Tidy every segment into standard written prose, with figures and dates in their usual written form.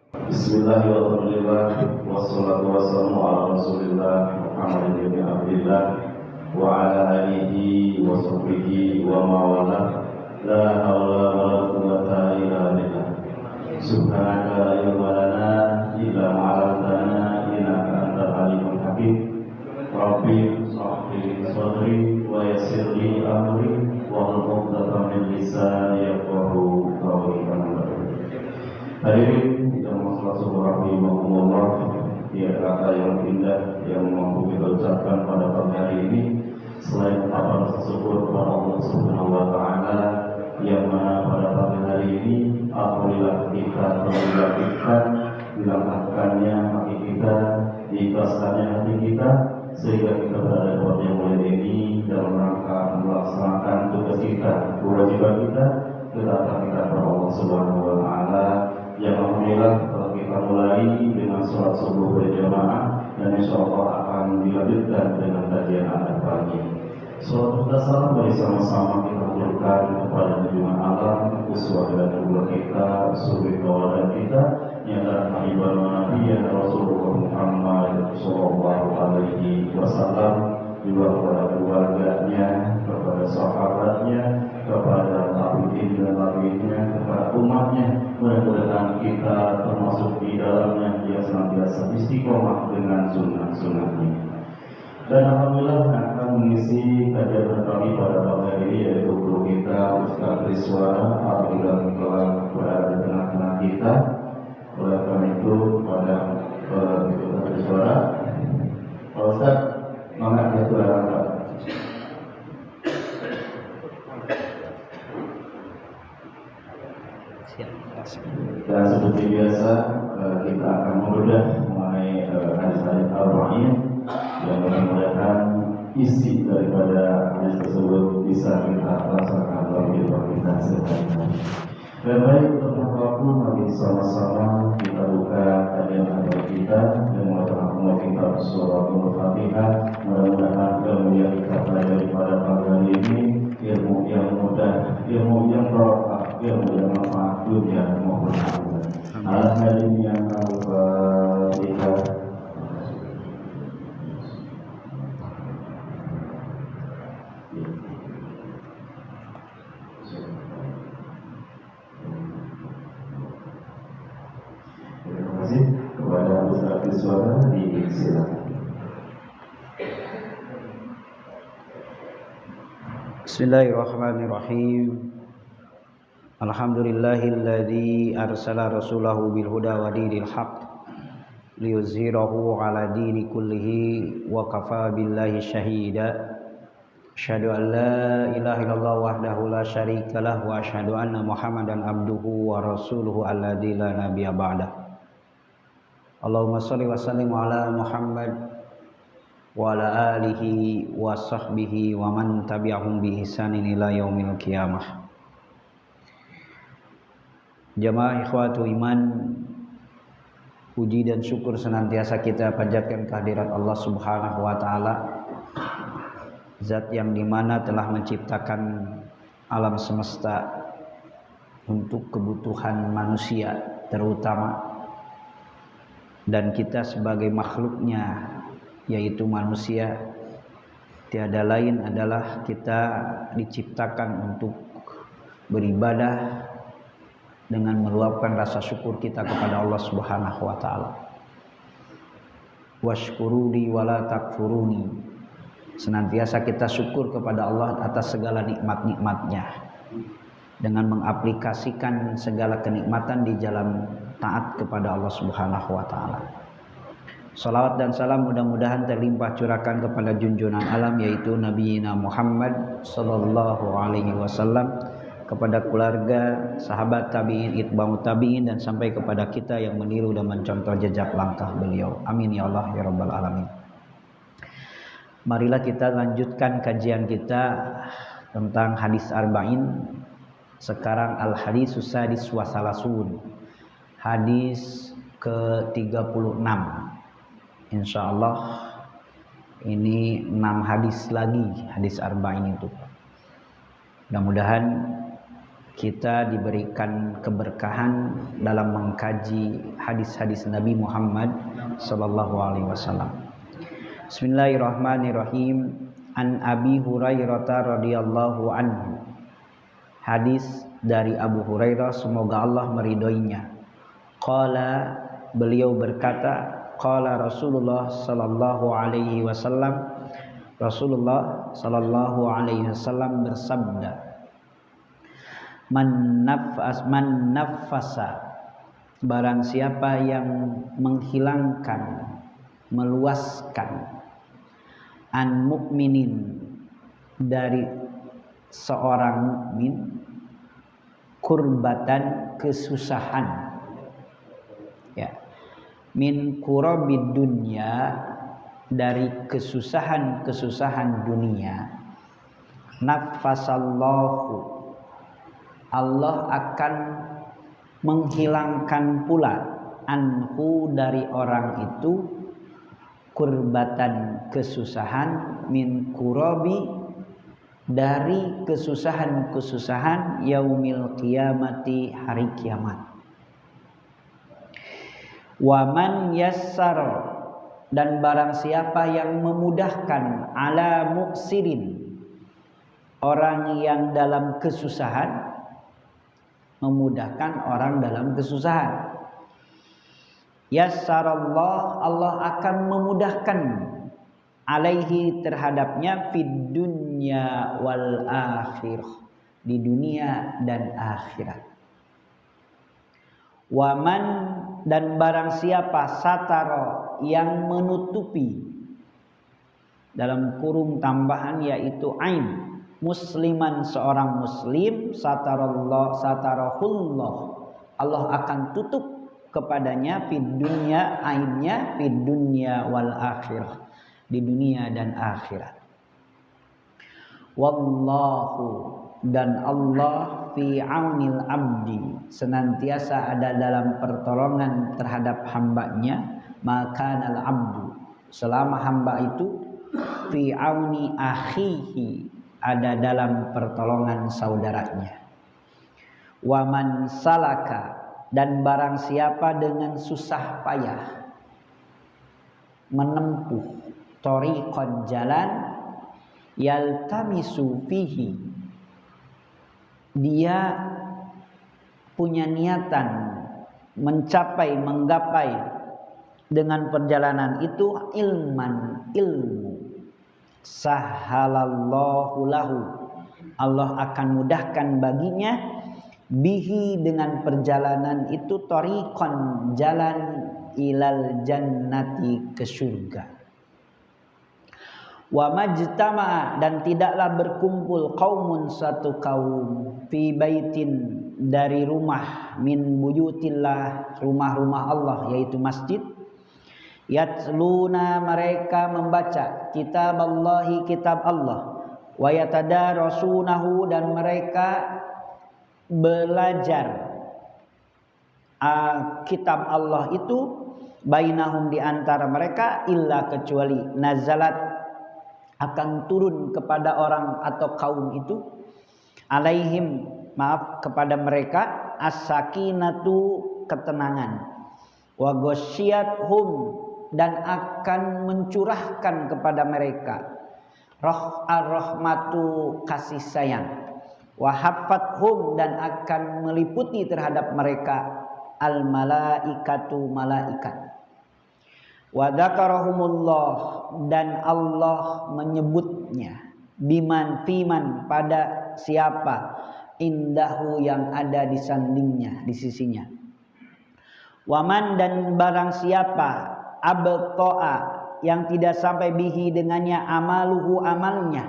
Bismillahirrahmanirrahim. Wassalatu wassalamu ala Rasulillah Muhammad bin Abdillah wa ala alihi wa sahbihi wa mawala. La haula wa la quwwata illa billah. Subhanaka la ilma lana illa ma 'allamtana innaka antal alimul hakim. Rabbi shrah li sadri wa yassir li amri wa hlul 'uqdatam min lisani yafqahu qawli. Hadirin kita rahimahumullah, tiada kata yang indah yang mampu kita ucapkan pada pagi hari ini selain rasa syukur kepada Allah Subhanahu wa taala, yang mana pada pagi hari ini apabila kita terlibatkan dilangkahkannya hati kita, diikhlaskannya hati kita, sehingga kita berada di tempat yang mulia ini dalam rangka melaksanakan tugas kita, kewajiban kita kepada Allah Subhanahu wa taala, yang alhamdulillah telah kita mulai dengan sholat subuh berjamaah dan insyaallah akan dilanjutkan dengan kajian akhir pagi. Sholat salam bersama-sama kita haturkan kepada junjungan alam, uswah dan qudwah kita, suri tauladan kita, yang adalah Habibur Nabi ya Rasulullah Muhammad sallallahu alaihi wasallam, juga kepada keluarganya, kepada sahabatnya, kepada tabi'in dan tabi'innya, kepada umatnya. Mudah-mudahan kita termasuk di dalamnya yang senantiasa istiqomah dengan sunnah-sunnahnya. Dan alhamdulillah akan mengisi kajian kami pada pagi hari ini, yaitu guru kita Ustaz Rizwana. Alhamdulillah telah berada di tengah-tengah kita. Oleh karena itu pada Ustaz Rizwana, Pak Ustaz, maka dia telah dan seperti biasa kita akan membedah mengenai hadis-hadis Arba'in, yang mudah-mudahan isi daripada hadis tersebut bisa kita laksanakan dalam kehidupan kita sehari-hari. Dan baik, untuk apapun mari sama-sama kita buka kajian agama kita dan mulai kita surah Al-Fatihah. Mudah-mudahan ilmu yang kita pelajari pada pagi hari ini ilmu yang mudah, ilmu yang berkah, ilmu yang manfaat dunia maupun akhirat. Al-Halim yang Al-Fatihah. Terima kasih kepada Ustaz Rizwana, silakan. Bismillahirrahmanirrahim. Alhamdulillahilladzi arsala rasulahu bil huda wa dinil haqq liyuzhirahu ala dini kullihi wa kafa billahi syahida. Asyhadu an la ilaha illallah wahdahu la syarikalah wa asyhadu anna Muhammadan abduhu wa rasuluhu alladzi la nabiyya ba'dah. Allahumma shalli wa sallim ala Muhammad wa ala alihi wa sahbihi wa man tabi'ahum bi ihsanin ila yaumil qiyamah. Jamaah ikhwatu iman, puji dan syukur senantiasa kita panjatkan kehadirat Allah Subhanahu wa taala, zat yang dimana telah menciptakan alam semesta untuk kebutuhan manusia terutama, dan kita sebagai makhluknya yaitu manusia, tiada lain adalah kita diciptakan untuk beribadah dengan meluapkan rasa syukur kita kepada Allah Subhanahu wa taala. Washkuruni wala takfuruni. Senantiasa kita syukur kepada Allah atas segala nikmat-nikmatnya dengan mengaplikasikan segala kenikmatan di jalan taat kepada Allah Subhanahu wa taala. Salawat dan salam mudah-mudahan terlimpah curahkan kepada junjungan alam, yaitu Nabi Muhammad sallallahu alaihi wasallam, kepada keluarga, sahabat tabi'in, itba'ut tabi'in, dan sampai kepada kita yang meniru dan mencontoh jejak langkah beliau. Amin ya Allah ya rabbal alamin. Marilah kita lanjutkan kajian kita tentang hadis arba'in. Sekarang al-hadisus sadis wa salasun, hadis ke-36. Insyaallah ini 6 hadis lagi, hadis arba'in itu. Mudah-mudahan kita diberikan keberkahan dalam mengkaji hadis-hadis Nabi Muhammad sallallahu alaihi wasallam. Bismillahirrahmanirrahim. An Abi Hurairah radhiyallahu anhu. Hadis dari Abu Hurairah, semoga Allah meridhoinya. Qala, beliau berkata, qala Rasulullah sallallahu alaihi wasallam, Rasulullah sallallahu alaihi wasallam bersabda, man nafasa, barang siapa yang menghilangkan, meluaskan, an mukminin, dari seorang mukmin, kurbatan, kesusahan, ya, min kurabid dunya, dari kesusahan-kesusahan dunia, nafasallahu, Allah akan menghilangkan pula anhu, dari orang itu, kurbatan, kesusahan, min kurabi, dari kesusahan-kesusahan yaumil qiyamati, hari kiamat. Waman yassar, dan barang siapa yang memudahkan, ala muksirin, orang yang dalam kesusahan, memudahkan orang dalam kesusahan. Yassarallah, Allah akan memudahkan, alaihi, terhadapnya, fid dunya wal akhirah, di dunia dan akhirat. Waman, dan barang siapa, satara, yang menutupi, dalam kurung tambahan yaitu ain, musliman, seorang muslim, satarahullah, Allah akan tutup kepadanya, fid dunya, ainnya, fid dunya wal akhirah, di dunia dan akhirat. Wallahu, dan Allah, fi aunil abdi, senantiasa ada dalam pertolongan terhadap hambanya, makanal abdu, selama hamba itu, fi auni akhihi, ada dalam pertolongan saudaranya. Waman salaka, dan barang siapa dengan susah payah menempuh, thoriqan, jalan, yaltamisu fihi, dia punya niatan mencapai, menggapai dengan perjalanan itu, ilman, ilmu, sahhalallahu lahu, Allah akan mudahkan baginya, bihi, dengan perjalanan itu, thoriqan, jalan, ilal jannati, ke surga. Wa majtama'a, dan tidaklah berkumpul, qaumun, satu kaum, fi baitin, dari rumah, min buyutillah, rumah-rumah Allah, yaitu masjid, yatluna, mereka membaca, kitab Allahi, kitab Allah, wa yatadarasunahu, dan mereka belajar kitab Allah itu, bainahum, di antara mereka, illa, kecuali, nazalat, akan turun kepada orang atau kaum itu, alaihim, maaf, kepada mereka, as-sakinatu, ketenangan, wa ghasyiyatuhum, dan akan mencurahkan kepada mereka, rahmatu, kasih sayang, wa haffathum, dan akan meliputi terhadap mereka, al malaikatu, malaikat. Wa dzakarahumullah, dan Allah menyebutnya, biman, fiman, pada siapa, indahu, yang ada di sandingnya, di sisinya. Waman, dan barang siapa, abta'a, yang tidak sampai bihi, dengannya, amaluhu, amalnya,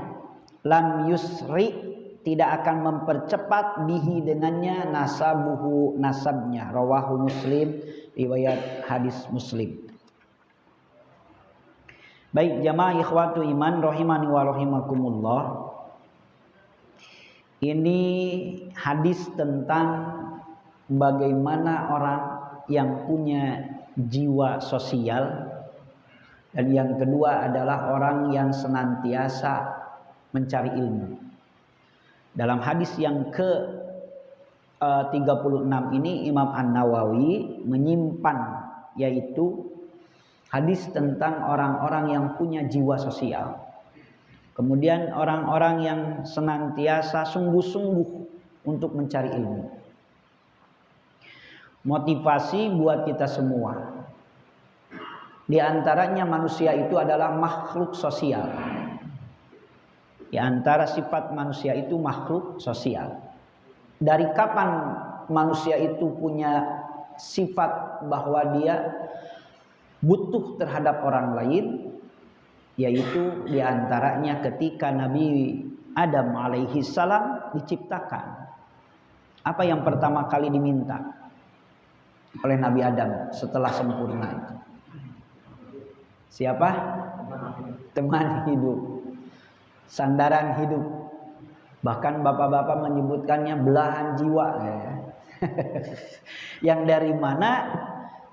lam yusri, tidak akan mempercepat, bihi, dengannya, nasabuhu, nasabnya. Rawahu Muslim, riwayat hadis Muslim. Baik jamaah ikhwatu iman rahimani wa rahimakumullah. Ini hadis tentang bagaimana orang yang punya jiwa sosial, dan yang kedua adalah orang yang senantiasa mencari ilmu. Dalam hadis yang 36 ini Imam An-Nawawi menyimpan yaitu hadis tentang orang-orang yang punya jiwa sosial. Kemudian orang-orang yang senantiasa sungguh-sungguh untuk mencari ilmu. Motivasi buat kita semua. Di antaranya manusia itu adalah makhluk sosial. Di antara sifat manusia itu makhluk sosial. Dari kapan manusia itu punya sifat bahwa dia butuh terhadap orang lain? Yaitu di antaranya ketika Nabi Adam alaihi salam diciptakan. Apa yang pertama kali diminta oleh Nabi Adam setelah sempurna itu? Siapa? Teman hidup, sandaran hidup. Bahkan bapak-bapak menyebutkannya belahan jiwa. Yang dari mana?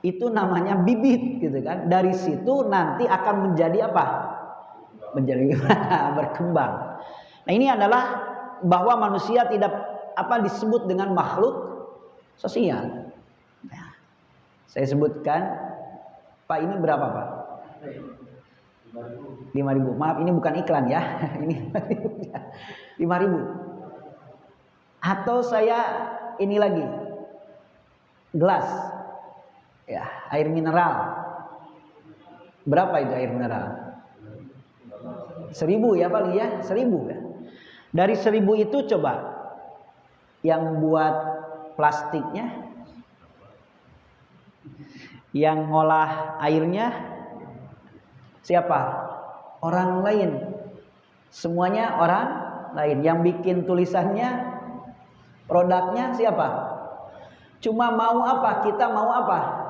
Itu namanya bibit, gitu kan? Dari situ nanti akan menjadi apa? Menjadi berkembang. Nah, ini adalah bahwa manusia tidak disebut dengan makhluk sosial. Nah, saya sebutkan, Pak, ini berapa, Pak? 5.000. Maaf, ini bukan iklan ya. Ini 5.000. Atau saya ini lagi. Gelas. Ya, air mineral. Berapa itu air mineral? 1.000 ya paling ya, 1.000 ya. Dari 1.000 itu coba yang buat plastiknya, yang ngolah airnya siapa? Orang lain. Semuanya orang lain. Yang bikin tulisannya, produknya siapa? Cuma mau apa? Kita mau apa?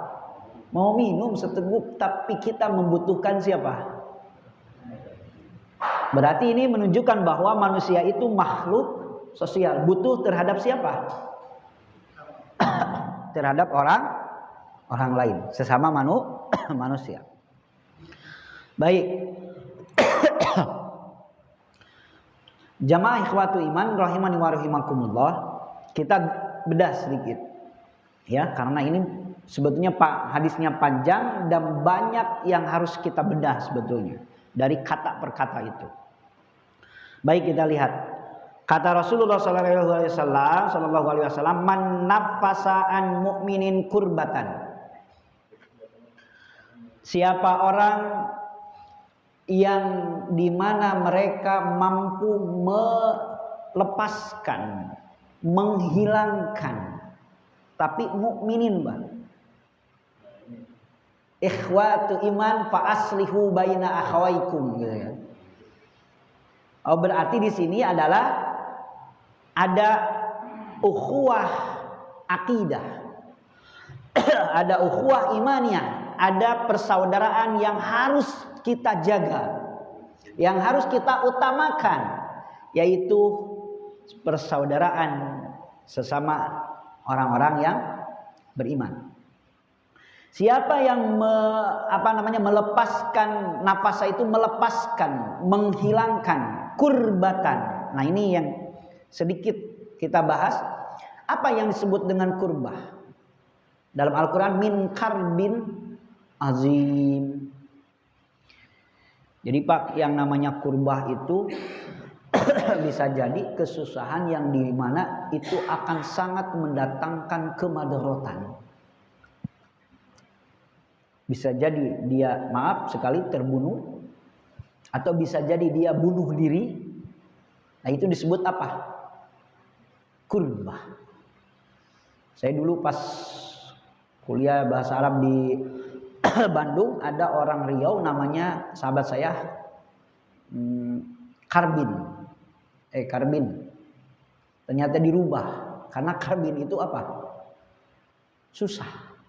Mau minum seteguk, tapi kita membutuhkan siapa? Berarti ini menunjukkan bahwa manusia itu makhluk sosial. Butuh terhadap siapa? Terhadap orang lain. Sesama manusia. Baik. Jamaah ikhwatu iman rahimani wa rahimakumullah, kita bedah sedikit. Ya, karena ini sebetulnya hadisnya panjang dan banyak yang harus kita bedah sebetulnya dari kata per kata itu. Baik, kita lihat. Kata Rasulullah sallallahu alaihi wasallam, "Man nafasa an mu'minin kurbatan." Siapa orang yang dimana mereka mampu melepaskan, menghilangkan, tapi mukminin, Bang. Ikhwatu iman fa aslihu baina akhawaikum, gitu ya. Oh, berarti di sini adalah ada ukhuwah akidah. Ada ukhuwah imaniyah, ada persaudaraan yang harus kita jaga, yang harus kita utamakan, yaitu persaudaraan sesama orang-orang yang beriman. Siapa yang melepaskan nafasa itu, melepaskan, menghilangkan kurbatan. Nah, ini yang sedikit kita bahas. Apa yang disebut dengan kurbah? Dalam Al-Quran, min karbin azim. Jadi Pak, yang namanya kurbah itu bisa jadi kesusahan yang dimana itu akan sangat mendatangkan kemadaratan. Bisa jadi dia, maaf sekali, terbunuh, atau bisa jadi dia bunuh diri. Nah, itu disebut apa? Kurbah. Saya dulu pas kuliah bahasa Arab di Bandung, ada orang Riau namanya sahabat saya, Karbin. Ternyata dirubah karena Karbin itu apa? Susah.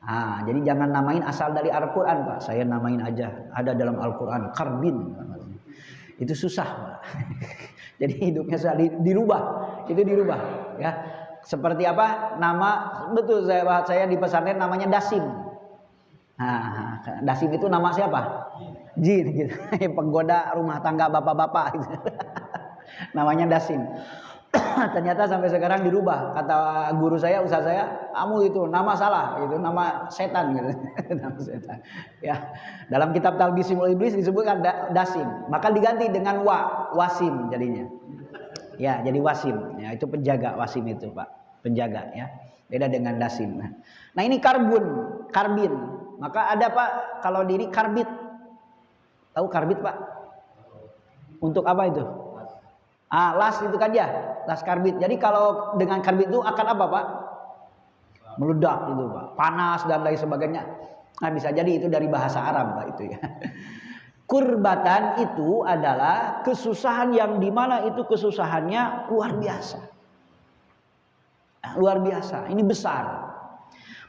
Nah, jadi jangan namain asal dari Al-Quran, Pak. Saya namain aja, ada dalam Al-Quran Karbin. Itu susah, Pak. Jadi hidupnya susah, dirubah. Itu dirubah, ya. Seperti apa? Nama betul saya di pesantren namanya Dasim. Nah, Dasim itu nama siapa? Jin, gitu. Penggoda rumah tangga bapak-bapak gitu. Namanya Dasim. Ternyata sampai sekarang dirubah. Kata guru saya, ustaz saya, kamu itu nama salah, itu nama setan gitu. Nama setan. Ya. Dalam kitab Talbisul Iblis disebutkan dasim, maka diganti dengan wasim jadinya. Ya, jadi wasim. Ya, itu penjaga wasim itu, Pak. Penjaga ya. Beda dengan dasim. Nah, ini karbin. Maka ada Pak kalau diri karbit. Tahu karbit, Pak? Untuk apa itu? Las itu kan ya, las karbit. Jadi kalau dengan karbit itu akan apa, Pak? Meledak itu, Pak. Panas dan lain sebagainya. Nah, bisa jadi itu dari bahasa Arab, Pak, itu ya. Kurbatan itu adalah kesusahan yang dimana itu kesusahannya luar biasa. Luar biasa, ini besar.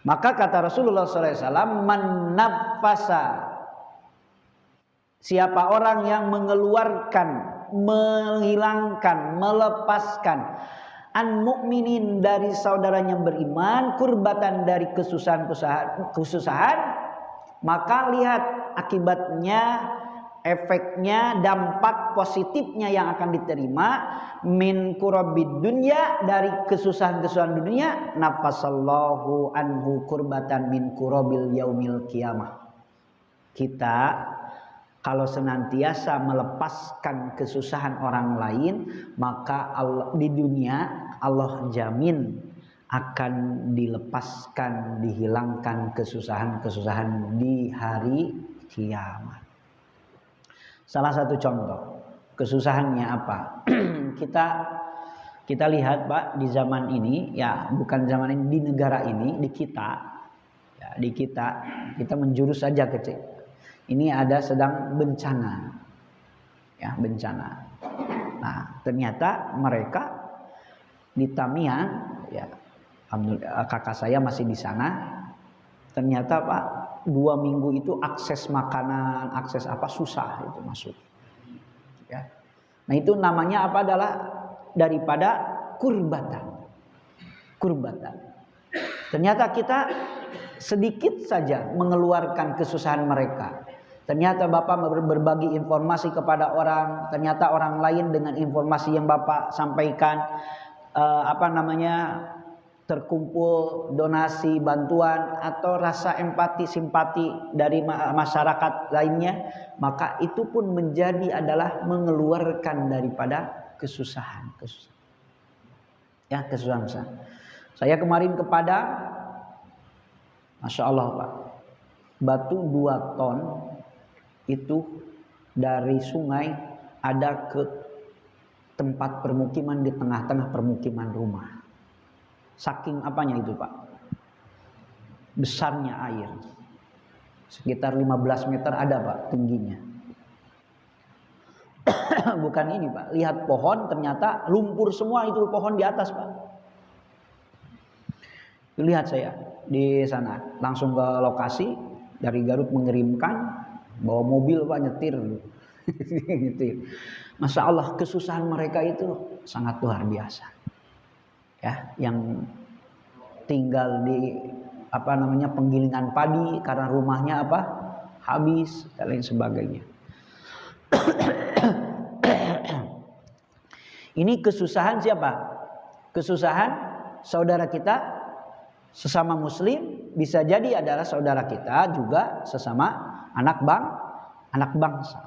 Maka kata Rasulullah SAW, man nafasa, siapa orang yang mengeluarkan, menghilangkan, melepaskan an mukminin dari saudaranya beriman, kurbatan dari kesusahan, maka lihat akibatnya, efeknya, dampak positifnya yang akan diterima min kurabid dunya, dari kesusahan-kesusahan dunia, nafasallahu anhu kurbatan min kurabil yaumil qiyamah. Kita kalau senantiasa melepaskan kesusahan orang lain, maka Allah, di dunia Allah jamin akan dilepaskan, dihilangkan kesusahan-kesusahan di hari kiamat. Salah satu contoh kesusahannya apa? kita lihat, Pak, di zaman ini, ya bukan zaman ini, di negara ini, di kita menjurus saja kecil. Ini ada sedang bencana, ya bencana. Nah, ternyata mereka di Tamiang, ya, kakak saya masih di sana. Ternyata, Pak, 2 minggu itu akses makanan, akses apa susah itu masuk. Ya. Nah, itu namanya apa? Adalah daripada kurbatan. Ternyata kita sedikit saja mengeluarkan kesusahan mereka. Ternyata Bapak berbagi informasi kepada orang, ternyata orang lain dengan informasi yang Bapak sampaikan terkumpul donasi, bantuan atau rasa empati, simpati dari masyarakat lainnya, maka itu pun menjadi adalah mengeluarkan daripada kesusahan. Ya, kesusahan. Saya kemarin kepada, Masya Allah, Pak, batu 2 ton itu dari sungai ada ke tempat permukiman, di tengah-tengah permukiman rumah. Saking apanya itu, Pak? Besarnya air. Sekitar 15 meter ada, Pak, tingginya. Bukan ini, Pak. Lihat pohon, ternyata lumpur semua itu pohon di atas, Pak. Lihat saya di sana, langsung ke lokasi, dari Garut mengirimkan, bawa mobil, Pak, nyetir. Masya Allah, kesusahan mereka itu sangat luar biasa. Ya, yang tinggal di penggilingan padi karena rumahnya habis dan lain sebagainya. Ini kesusahan siapa? Kesusahan saudara kita sesama muslim, bisa jadi adalah saudara kita juga sesama anak bangsa.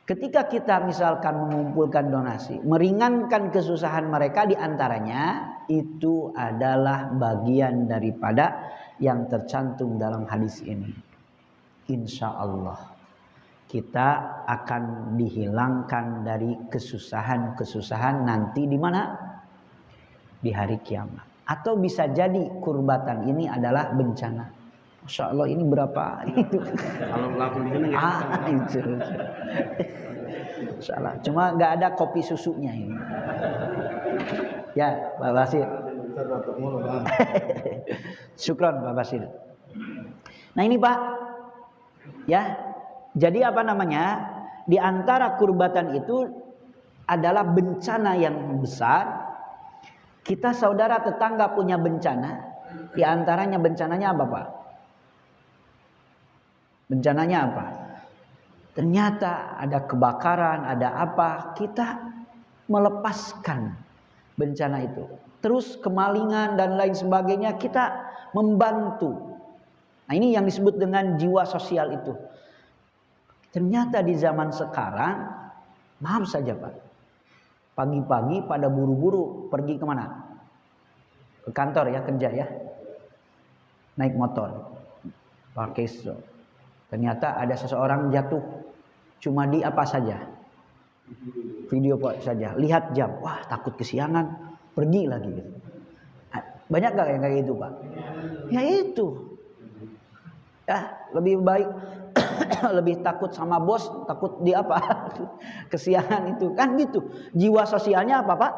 Ketika kita misalkan mengumpulkan donasi, meringankan kesusahan mereka, diantaranya itu adalah bagian daripada yang tercantum dalam hadis ini. Insya Allah kita akan dihilangkan dari kesusahan-kesusahan nanti di mana? Di hari kiamat. Atau bisa jadi kurbatan ini adalah bencana. Masya Allah, ini berapa? Kalau langsung di sana itu. Salah. Cuma nggak ada kopi susunya ini. Ya, Pak Basir. Syukron, Pak Basir. Nah ini, Pak, ya. Jadi di antara kurbatan itu adalah bencana yang besar. Kita saudara tetangga punya bencana. Di antaranya bencananya apa, Pak? Bencananya apa? Ternyata ada kebakaran, ada apa? Kita melepaskan bencana itu. Terus kemalingan dan lain sebagainya, kita membantu. Nah, ini yang disebut dengan jiwa sosial itu. Ternyata di zaman sekarang, maaf saja Pak, pagi-pagi pada buru-buru pergi kemana? Ke kantor ya, kerja ya, naik motor, pakai stroke. Ternyata ada seseorang jatuh, cuma di apa saja, video saja, lihat jam, wah takut kesiangan, pergi lagi gitu. Banyak gak yang kayak gitu Pak? Ya itu, ya lebih baik lebih takut sama bos, takut di apa kesiangan itu kan gitu. Jiwa sosialnya apa Pak?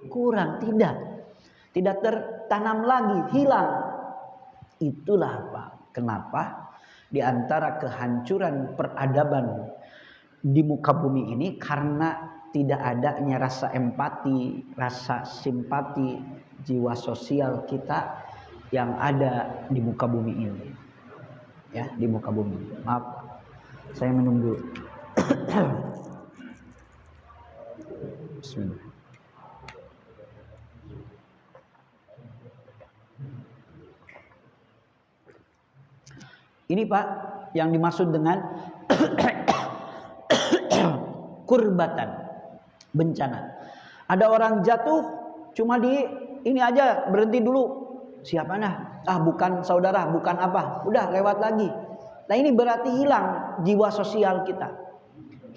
Kurang, tidak tertanam lagi, hilang. Itulah Pak, kenapa di antara kehancuran peradaban di muka bumi ini karena tidak adanya rasa empati, rasa simpati, jiwa sosial kita yang ada di muka bumi ini. Ya, di muka bumi. Maaf, saya minum dulu. Bismillah. Ini Pak, yang dimaksud dengan kurbatan, bencana. Ada orang jatuh, cuma di ini aja, berhenti dulu. Siapa nah? Ah, bukan saudara, bukan apa. Udah lewat lagi. Nah, ini berarti hilang jiwa sosial kita.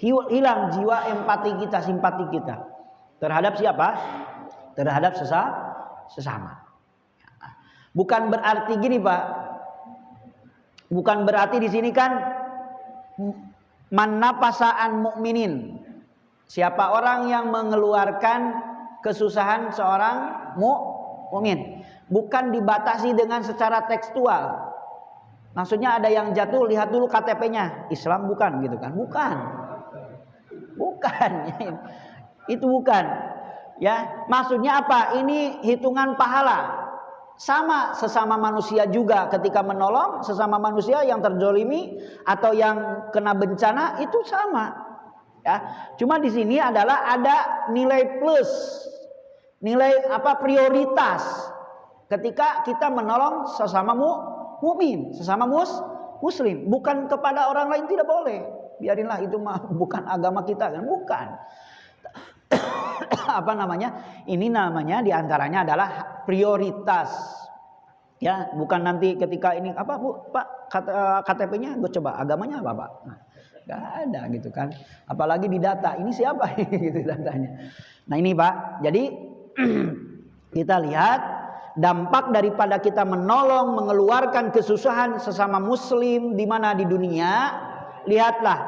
Hilang jiwa empati kita, simpati kita. Terhadap siapa? Terhadap sesama. Bukan berarti gini Pak. Bukan berarti di sini kan manapasaan mukminin. Siapa orang yang mengeluarkan kesusahan seorang mukmin. Bukan dibatasi dengan secara tekstual. Maksudnya ada yang jatuh, lihat dulu KTP-nya. Islam bukan gitu kan? Bukan. Bukan. Itu bukan. Ya, maksudnya apa? Ini hitungan pahala. Sama sesama manusia juga ketika menolong sesama manusia yang terzolimi atau yang kena bencana itu sama. Ya, cuma di sini adalah ada nilai plus, nilai apa prioritas ketika kita menolong sesama mukmin, sesama muslim, bukan kepada orang lain tidak boleh. Biarinlah itu mah bukan agama kita kan, bukan. Apa namanya? Ini namanya diantaranya adalah prioritas. Ya, bukan nanti ketika ini apa Bu, Pak KTP-nya gue coba agamanya apa Pak? Nah, gak ada gitu kan. Apalagi di data ini siapa gitu datanya. Nah ini Pak, jadi kita lihat dampak daripada kita menolong, mengeluarkan kesusahan sesama muslim di mana di dunia. Lihatlah,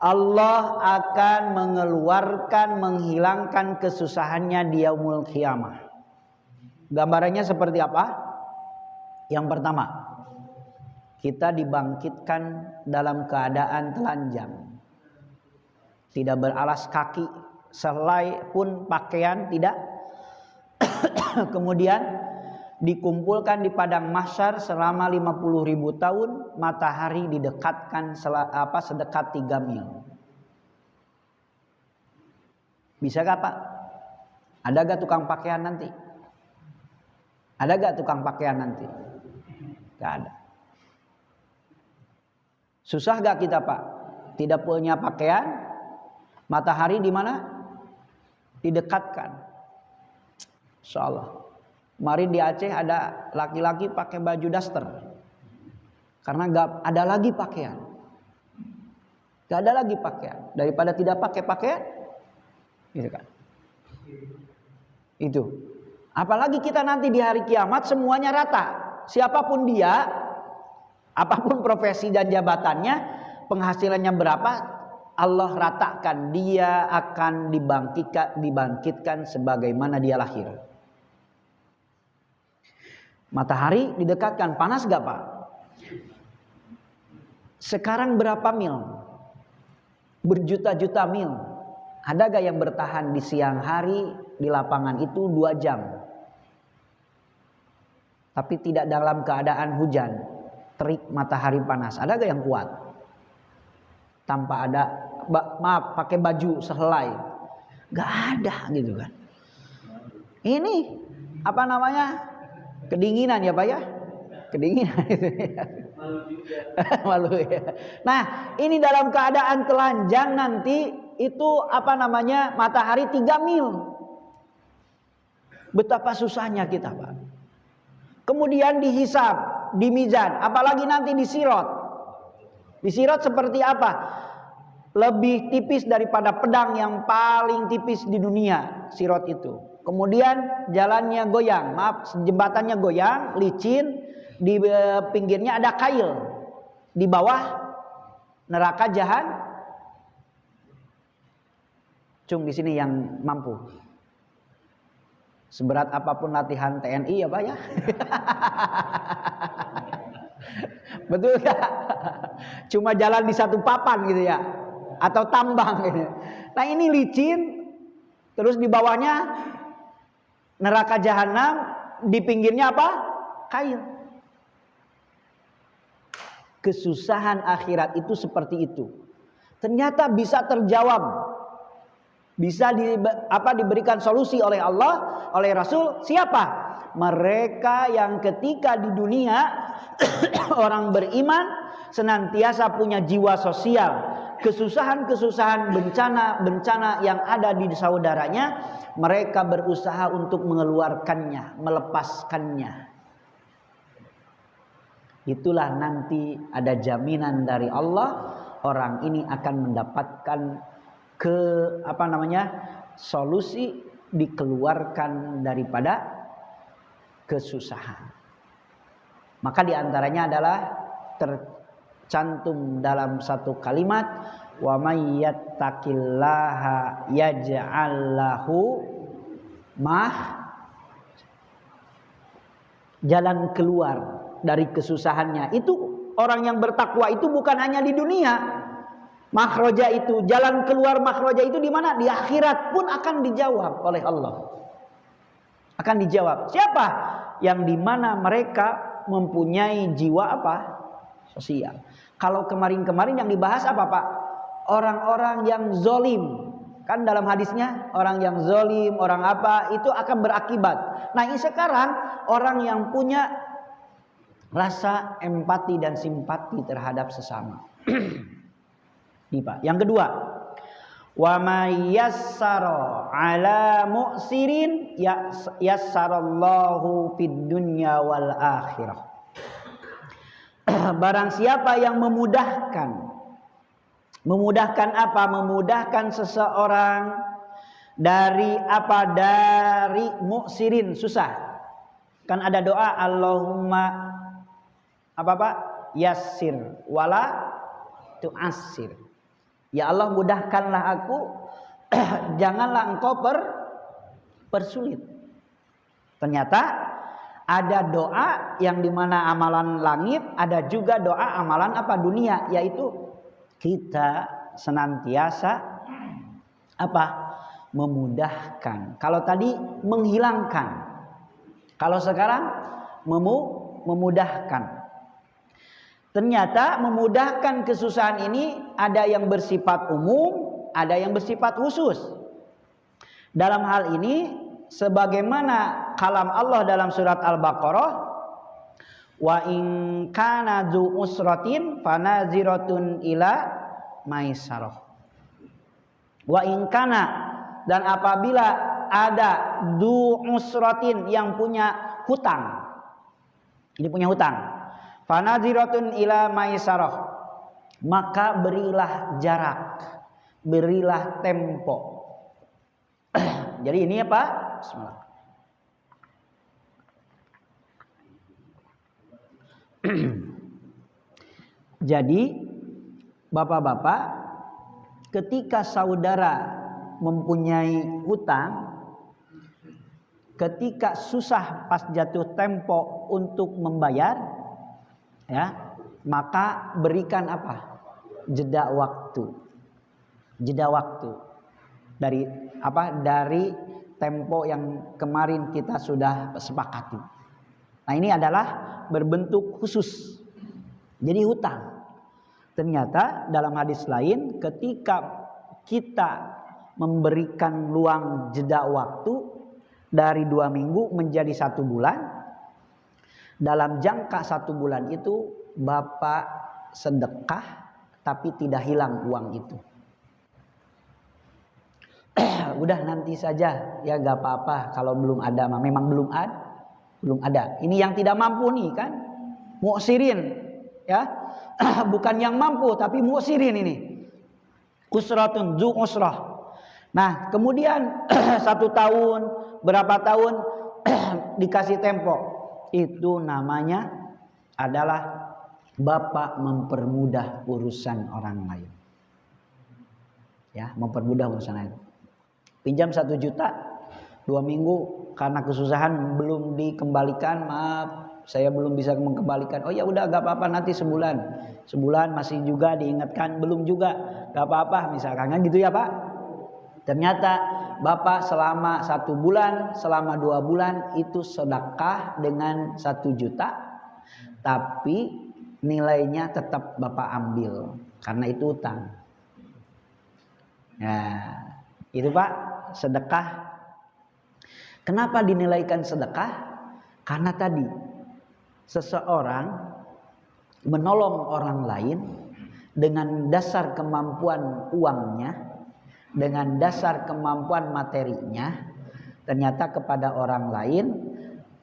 Allah akan mengeluarkan, menghilangkan kesusahannya di yaumul qiyamah. Gambarannya seperti apa? Yang pertama, kita dibangkitkan dalam keadaan telanjang, tidak beralas kaki, selai pun pakaian tidak. Kemudian dikumpulkan di padang mahsyar selama 50.000 tahun, matahari didekatkan sedekat 3 mil. Bisa gak Pak? Ada gak tukang pakaian nanti? Ada gak tukang pakaian nanti? Gak ada. Susah gak kita Pak? Tidak punya pakaian, matahari di mana? Didekatkan. Insyaallah. Kemarin di Aceh ada laki-laki pakai baju daster. Karena gak ada lagi pakaian. Gak ada lagi pakaian. Daripada tidak pakai pakaian. Gitu kan. Itu. Apalagi kita nanti di hari kiamat semuanya rata. Siapapun dia, apapun profesi dan jabatannya, penghasilannya berapa, Allah ratakan. Dia akan dibangkitkan sebagaimana dia lahir. Matahari didekatkan, panas gak Pak? Sekarang berapa mil? Berjuta-juta mil. Ada gak yang bertahan di siang hari di lapangan itu 2 jam? Tapi tidak dalam keadaan hujan, terik matahari panas. Ada gak yang kuat? Tanpa ada, maaf, pakai baju sehelai. Nggak ada gitu kan. Ini apa namanya? Kedinginan ya Pak ya? Kedinginan itu ya. Malu ya. Nah, ini dalam keadaan telanjang nanti itu apa namanya? Matahari 3 mil. Betapa susahnya kita, Pak. Kemudian dihisab, di mizan, apalagi nanti di sirat. Di sirat seperti apa? Lebih tipis daripada pedang yang paling tipis di dunia, sirat itu. Kemudian jalannya goyang, jembatannya goyang, licin, di pinggirnya ada kail. Di bawah neraka jahanam. Cung di sini yang mampu. Seberat apapun latihan TNI ya Pak ya. Betul gak? Cuma jalan di satu papan gitu ya. Atau tambang gitu. Nah ini licin. Terus di bawahnya neraka jahanam. Di pinggirnya apa? Kail. Kesusahan akhirat itu seperti itu. Ternyata bisa terjawab. Bisa diberikan solusi oleh Allah, oleh Rasul. Siapa? Mereka yang ketika di dunia orang beriman senantiasa punya jiwa sosial. Kesusahan-kesusahan, bencana-bencana yang ada di saudaranya, mereka berusaha untuk mengeluarkannya, melepaskannya. Itulah nanti ada jaminan dari Allah, orang ini akan mendapatkan solusi, dikeluarkan daripada kesusahan. Maka diantaranya adalah tercantum dalam satu kalimat, wa may yattaqillaha yaj'al lahu jalan keluar dari kesusahannya. Itu orang yang bertakwa itu bukan hanya di dunia. Makhroja itu, jalan keluar makhroja itu di mana? Di akhirat pun akan dijawab oleh Allah. Akan dijawab. Siapa? Yang di mana mereka mempunyai jiwa apa? Sosial. Kalau kemarin-kemarin yang dibahas apa Pak? Orang-orang yang zolim. Kan dalam hadisnya orang yang zolim, orang apa itu akan berakibat. Nah ini sekarang orang yang punya rasa empati dan simpati terhadap sesama. Pak. Yang kedua, wa may yassara ala mu'sirin yassarallahu fid dunya wal akhirah. Barang siapa yang memudahkan apa? Memudahkan seseorang dari apa? Dari mu'sirin, susah. Kan ada doa Allahumma apa Pak? Yassir wala tu'assir. Ya Allah mudahkanlah aku, janganlah engkau persulit. Ternyata ada doa yang dimana amalan langit, ada juga doa amalan apa? Dunia, yaitu kita senantiasa apa? Memudahkan. Kalau tadi menghilangkan, kalau sekarang memudahkan. Ternyata memudahkan kesusahan ini ada yang bersifat umum, ada yang bersifat khusus. Dalam hal ini sebagaimana kalam Allah dalam surat Al-Baqarah, wa in kana dzu usratin fanaziratun ila maisarah. Wa in kana, dan apabila ada dzu usratin yang punya hutang. Ini punya hutang. Fanaziratun ila maisarah, maka berilah jarak, berilah tempo. Jadi ini apa? Bismillah. Jadi bapak-bapak, ketika saudara mempunyai hutang, ketika susah pas jatuh tempo untuk membayar, ya, maka berikan apa? Jeda waktu. Jeda waktu. Dari apa? Dari tempo yang kemarin kita sudah sepakati. Nah, ini adalah berbentuk khusus. Jadi hutang. Ternyata dalam hadis lain ketika kita memberikan luang jeda waktu dari 2 minggu menjadi 1 bulan. Dalam jangka 1 bulan itu Bapak sedekah tapi tidak hilang uang itu. Udah nanti saja ya, gak apa-apa kalau belum ada. Memang belum ada. Ini yang tidak mampu nih kan, mu'sirin ya. Bukan yang mampu tapi mu'sirin ini. Usratun zu usrah. Nah kemudian 1 tahun, berapa tahun dikasih tempo. Itu namanya adalah Bapak mempermudah urusan orang lain. Ya, mempermudah urusan lain. Pinjam 1 juta, 2 minggu karena kesusahan belum dikembalikan, maaf saya belum bisa mengembalikan. Oh ya udah gak apa-apa, nanti sebulan masih juga diingatkan, belum juga gak apa-apa misalkan kan gitu ya Pak. Ternyata Bapak selama 1 bulan, selama 2 bulan itu sedekah dengan 1 juta, tapi nilainya tetap Bapak ambil karena itu utang. Nah, itu Pak sedekah. Kenapa dinilaikan sedekah? Karena tadi seseorang menolong orang lain dengan dasar kemampuan uangnya, dengan dasar kemampuan materinya, ternyata kepada orang lain,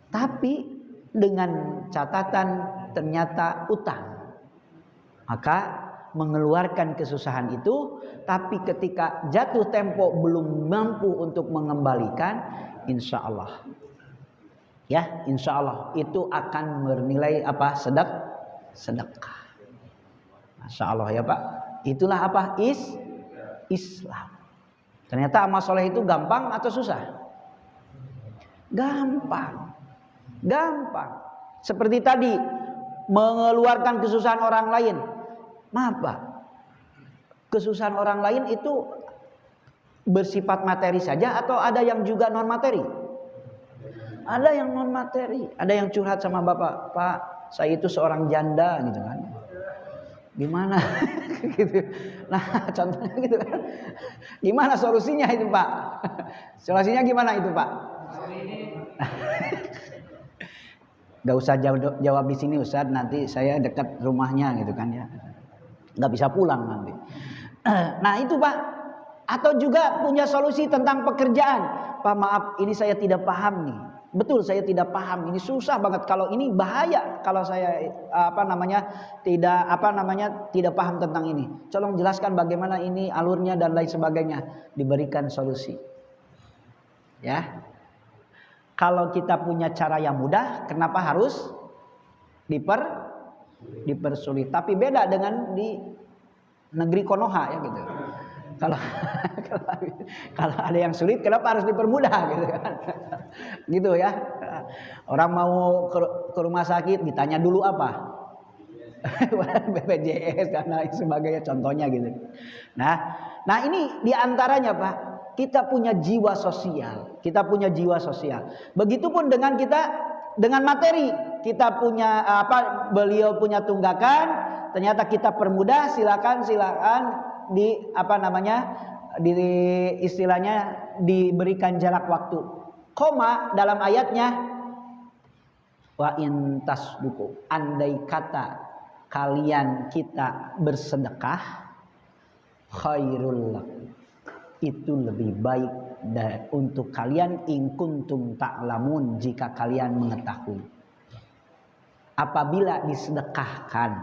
tapi dengan catatan ternyata utang. Maka mengeluarkan kesusahan itu, tapi ketika jatuh tempo belum mampu untuk mengembalikan, insya Allah ya, insya Allah itu akan bernilai apa? Sedekah. Masya Allah ya Pak. Itulah apa? Islam. Ternyata amal soleh itu gampang atau susah? Gampang. Seperti tadi mengeluarkan kesusahan orang lain. Maaf Pak, kesusahan orang lain itu bersifat materi saja atau ada yang juga non materi? Ada yang non materi. Ada yang curhat sama Bapak, Pak saya itu seorang janda gitu kan. Gimana? Gitu. Nah contohnya gitu kan. Gimana solusinya itu Pak? Solusinya gimana itu Pak? Gak usah jawab di sini Ustaz, nanti saya dekat rumahnya gitu kan ya. Gak bisa pulang nanti. Nah itu Pak. Atau juga punya solusi tentang pekerjaan. Pak maaf ini saya tidak paham nih. Betul saya tidak paham. Ini susah banget. Kalau ini bahaya kalau saya tidak paham tentang ini. Tolong jelaskan bagaimana ini alurnya dan lain sebagainya. Diberikan solusi. Ya. Kalau kita punya cara yang mudah, kenapa harus dipersulit? Tapi beda dengan di negeri Konoha ya gitu. Kalau ada yang sulit, kenapa harus dipermudah gitu kan? Gitu ya. Orang mau ke rumah sakit ditanya dulu apa? BPJS dan lain sebagainya contohnya gitu. Nah ini diantaranya Pak. Kita punya jiwa sosial. Begitupun dengan kita dengan materi. Kita punya beliau punya tunggakan, ternyata kita permudah, silakan istilahnya diberikan jarak waktu. Koma dalam ayatnya wa in tasduku, andai kata kalian kita bersedekah, khairul lakum, itu lebih baik untuk kalian in kuntum ta'lamun, jika kalian mengetahui. Apabila disedekahkan,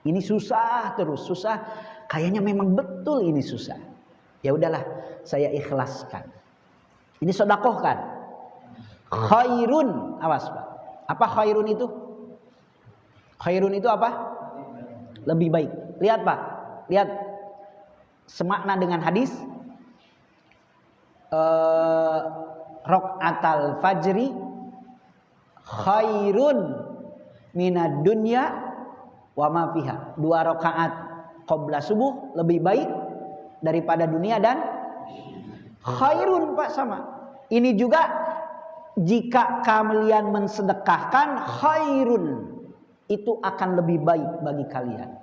ini susah terus, susah. Kayaknya memang betul ini susah. Ya udahlah, saya ikhlaskan. Ini sedekahkan. Khairun, awas Pak. Apa khairun itu? Khairun itu apa? Lebih baik. Lihat Pak, lihat semakna dengan hadis. Rok'atal fajri khairun minad dunya wa ma fiha. 2 rakaat qabla subuh lebih baik daripada dunia dan khairun Pak sama. Ini juga jika kalian mensedekahkan khairun, itu akan lebih baik bagi kalian.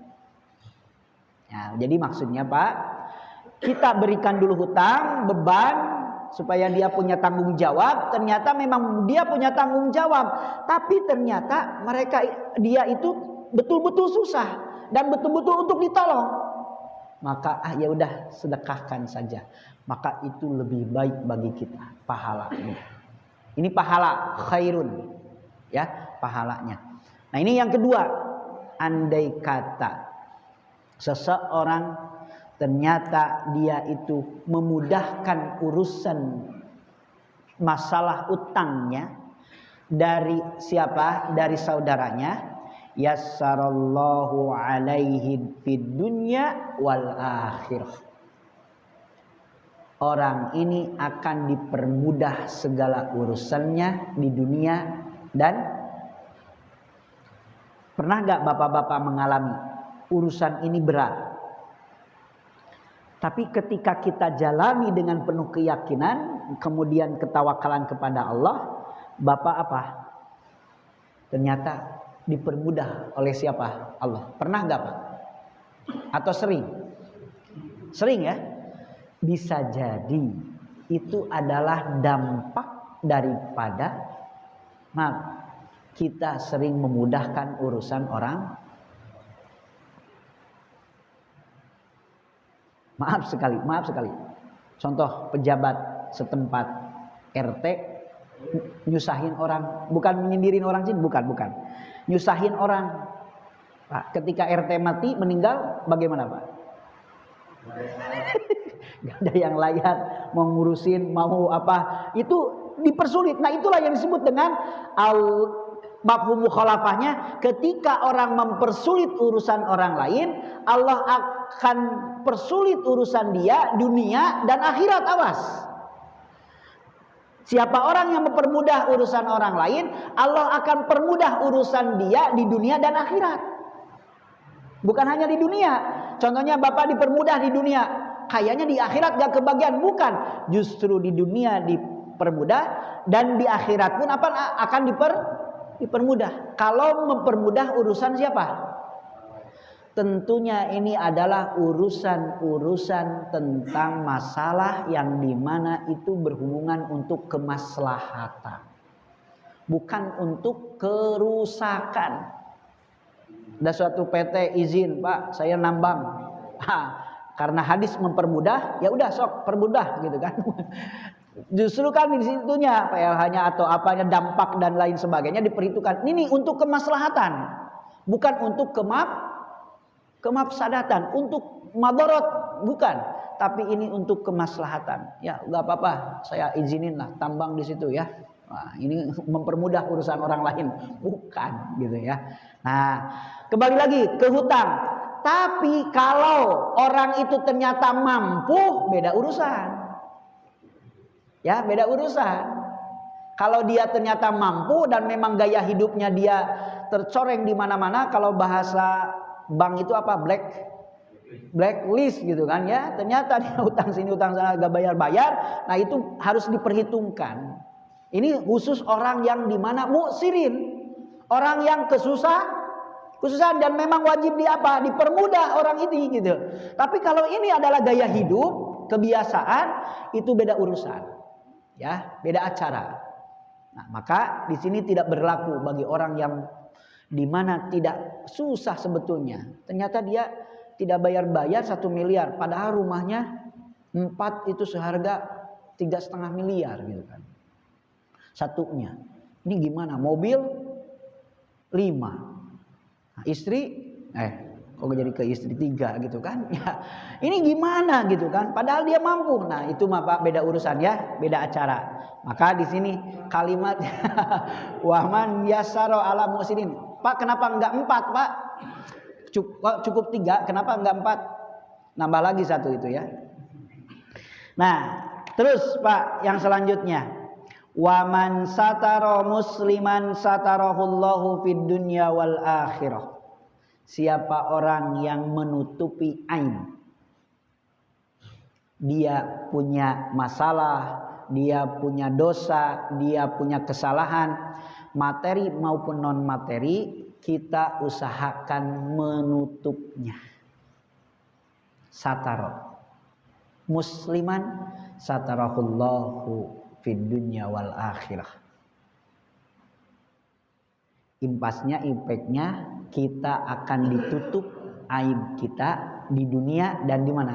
Ya, jadi maksudnya Pak, kita berikan dulu hutang, beban, supaya dia punya tanggung jawab. Ternyata memang dia punya tanggung jawab, tapi ternyata dia itu betul-betul susah dan betul-betul untuk ditolong. Maka ya udah, sedekahkan saja. Maka itu lebih baik bagi kita pahalanya. Ini pahala khairun, ya, pahalanya. Nah, ini yang kedua. Andai kata seseorang ternyata dia itu memudahkan urusan masalah utangnya dari siapa? Dari saudaranya. Yassarallahu alaihi fid dunya wal akhirah. Orang ini akan dipermudah segala urusannya di dunia dan pernah gak bapak-bapak mengalami urusan ini berat? Tapi ketika kita jalani dengan penuh keyakinan, kemudian ketawakalan kepada Allah, bapak apa? Ternyata dipermudah oleh siapa? Allah. Pernah gak Pak? Atau sering? Sering ya? Bisa jadi itu adalah dampak daripada kita sering memudahkan urusan orang. Maaf sekali. Contoh pejabat setempat RT nyusahin orang, bukan menyindirin orang sih, bukan. Nyusahin orang. Pak, ketika RT mati, meninggal, bagaimana Pak? Gak ada yang layak mau ngurusin, mau apa, itu dipersulit. Nah, itulah yang disebut dengan mafhum mukhalafahnya. Ketika orang mempersulit urusan orang lain, Allah akan persulit urusan dia dunia dan akhirat. Awas. Siapa orang yang mempermudah urusan orang lain, Allah akan permudah urusan dia di dunia dan akhirat. Bukan hanya di dunia. Contohnya bapak dipermudah di dunia, kayaknya di akhirat gak kebagian. Bukan, justru di dunia dipermudah dan di akhirat pun akan dipermudah. Kalau mempermudah urusan siapa? Tentunya ini adalah urusan-urusan tentang masalah yang dimana itu berhubungan untuk kemaslahatan, bukan untuk kerusakan. Ada suatu PT izin, Pak, saya nambang. Karena hadis mempermudah, ya udah sok permudah gitu kan. Justru kan di situnya PLH-nya atau apanya, dampak dan lain sebagainya diperhitungkan. Ini untuk kemaslahatan, bukan untuk kemafsadatan, untuk madorot, bukan. Tapi ini untuk kemaslahatan. Ya nggak apa-apa, saya izinin lah tambang di situ ya. Nah, ini mempermudah urusan orang lain, bukan gitu ya. Nah, kembali lagi ke hutang. Tapi kalau orang itu ternyata mampu, beda urusan. Ya, beda urusan. Kalau dia ternyata mampu dan memang gaya hidupnya dia tercoreng di mana-mana, kalau bahasa bank itu apa? Blacklist gitu kan ya. Ternyata dia utang sini utang sana gak bayar-bayar. Nah, itu harus diperhitungkan. Ini khusus orang yang dimana muksirin, orang yang kesusahan dan memang wajib dipermudah orang ini gitu. Tapi kalau ini adalah gaya hidup, kebiasaan, itu beda urusan, ya, beda acara. Nah, maka di sini tidak berlaku bagi orang yang dimana tidak susah sebetulnya. Ternyata dia tidak bayar-bayar 1 miliar, padahal rumahnya 4 itu seharga 3,5 miliar gitu kan. Satunya. Ini gimana? Mobil 5. Nah, istri kok jadi ke istri 3 gitu kan? Ya, ini gimana gitu kan? Padahal dia mampu. Nah, itu mah Pak beda urusan ya, beda acara. Maka di sini kalimat waman yasaro ala mu'sinin. Pak, kenapa enggak 4, Pak? Cukup 3, kenapa enggak 4? Nambah lagi 1 itu ya. Nah, terus Pak yang selanjutnya. Waman satara musliman satarahullahu fid dunya wal akhirah. Siapa orang yang menutupi aib, dia punya masalah, dia punya dosa, dia punya kesalahan, materi maupun non materi, kita usahakan menutupnya. Sataro. musliman satarahullahu fid dunya wal akhirah. Impasnya, impactnya kita akan ditutup aib kita di dunia dan di mana?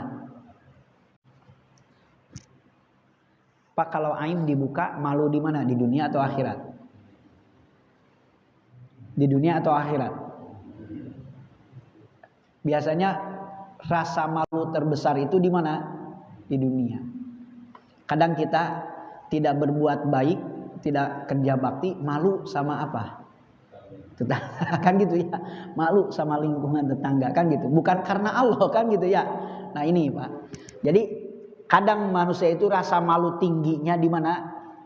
Pak, kalau aib dibuka malu di mana? Di dunia atau akhirat? Di dunia atau akhirat? Biasanya rasa malu terbesar itu di mana? Di dunia. Kadang kita tidak berbuat baik, tidak kerja bakti, malu sama apa? Tetangga, kan gitu ya. Malu sama lingkungan tetangga, kan gitu. Bukan karena Allah, kan gitu ya. Nah ini Pak. Jadi kadang manusia itu rasa malu tingginya di mana?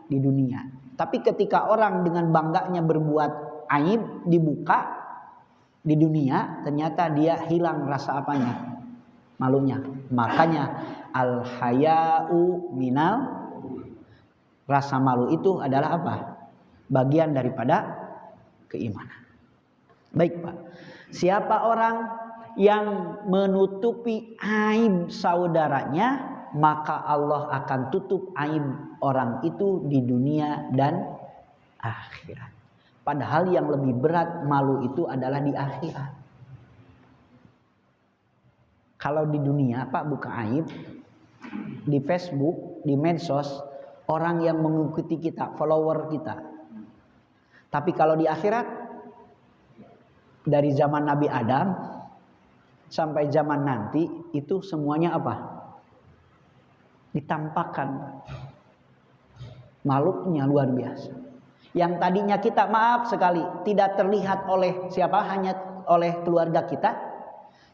Di dunia. Tapi ketika orang dengan bangganya berbuat aib dibuka di dunia, ternyata dia hilang rasa apanya? Malunya. Makanya al-haya'u minal, rasa malu itu adalah apa? Bagian daripada keimanan. Baik Pak. Siapa orang yang menutupi aib saudaranya, maka Allah akan tutup aib orang itu di dunia dan akhirat. Padahal yang lebih berat malu itu adalah di akhirat. Kalau di dunia Pak buka aib, di Facebook, di medsos, orang yang mengikuti kita, follower kita. Tapi kalau di akhirat, dari zaman Nabi Adam sampai zaman nanti itu semuanya apa? Ditampakkan. Malunya luar biasa. Yang tadinya kita maaf sekali tidak terlihat oleh siapa, hanya oleh keluarga kita,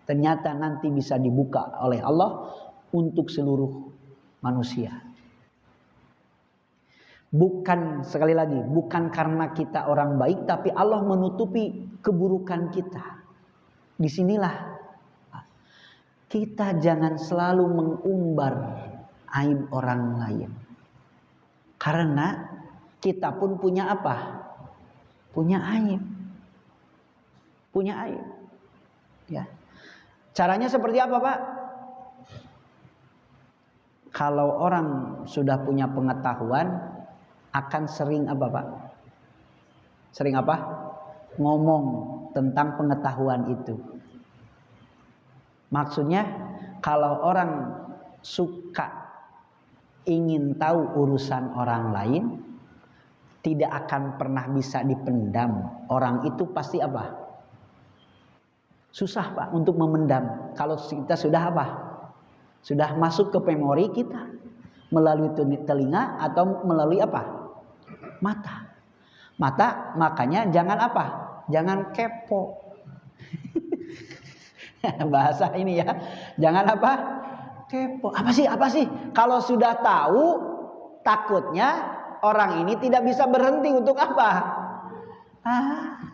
ternyata nanti bisa dibuka oleh Allah untuk seluruh manusia. Bukan, sekali lagi, bukan karena kita orang baik, tapi Allah menutupi keburukan kita. Disinilah kita jangan selalu mengumbar aib orang lain. Karena kita pun punya apa? Punya aib. Punya aib. Ya. Caranya seperti apa, Pak? Kalau orang sudah punya pengetahuan, akan sering apa Pak? Sering apa? Ngomong tentang pengetahuan itu. Maksudnya kalau orang suka ingin tahu urusan orang lain, tidak akan pernah bisa dipendam. Orang itu pasti apa? Susah Pak untuk memendam. Kalau kita sudah apa? Sudah masuk ke memori kita. Melalui telinga atau melalui apa? Mata. Mata, makanya jangan apa? Jangan kepo. Bahasa ini ya. Jangan apa? Kepo. Apa sih? Apa sih? Kalau sudah tahu, takutnya orang ini tidak bisa berhenti untuk apa?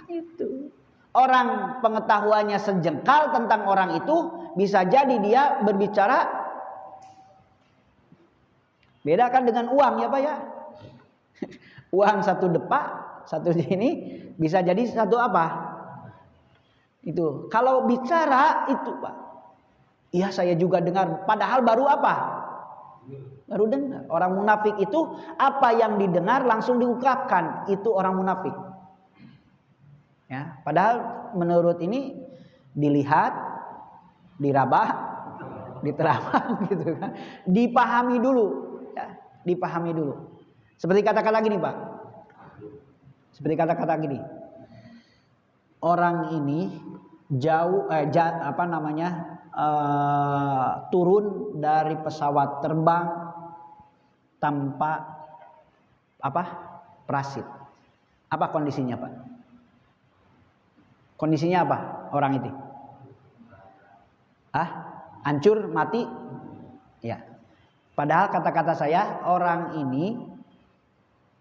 Itu. Orang pengetahuannya sejengkal tentang orang itu, bisa jadi dia berbicara. Beda kan dengan uang ya Pak ya? Uang satu depak, satu sini, bisa jadi satu apa? Itu. Kalau bicara itu Pak, iya saya juga dengar. Padahal baru apa? Baru dengar. Orang munafik itu apa yang didengar langsung diungkapkan. Itu orang munafik. Ya, padahal menurut ini dilihat, dirabah, diterapkan gitu kan. Dipahami dulu, ya, dipahami dulu. Seperti kata-kata gini Pak. Seperti kata-kata gini. Orang ini jauh turun dari pesawat terbang tanpa apa? Parasit. Apa kondisinya Pak? Kondisinya apa orang itu? Hancur, mati? Ya. Padahal kata-kata saya, orang ini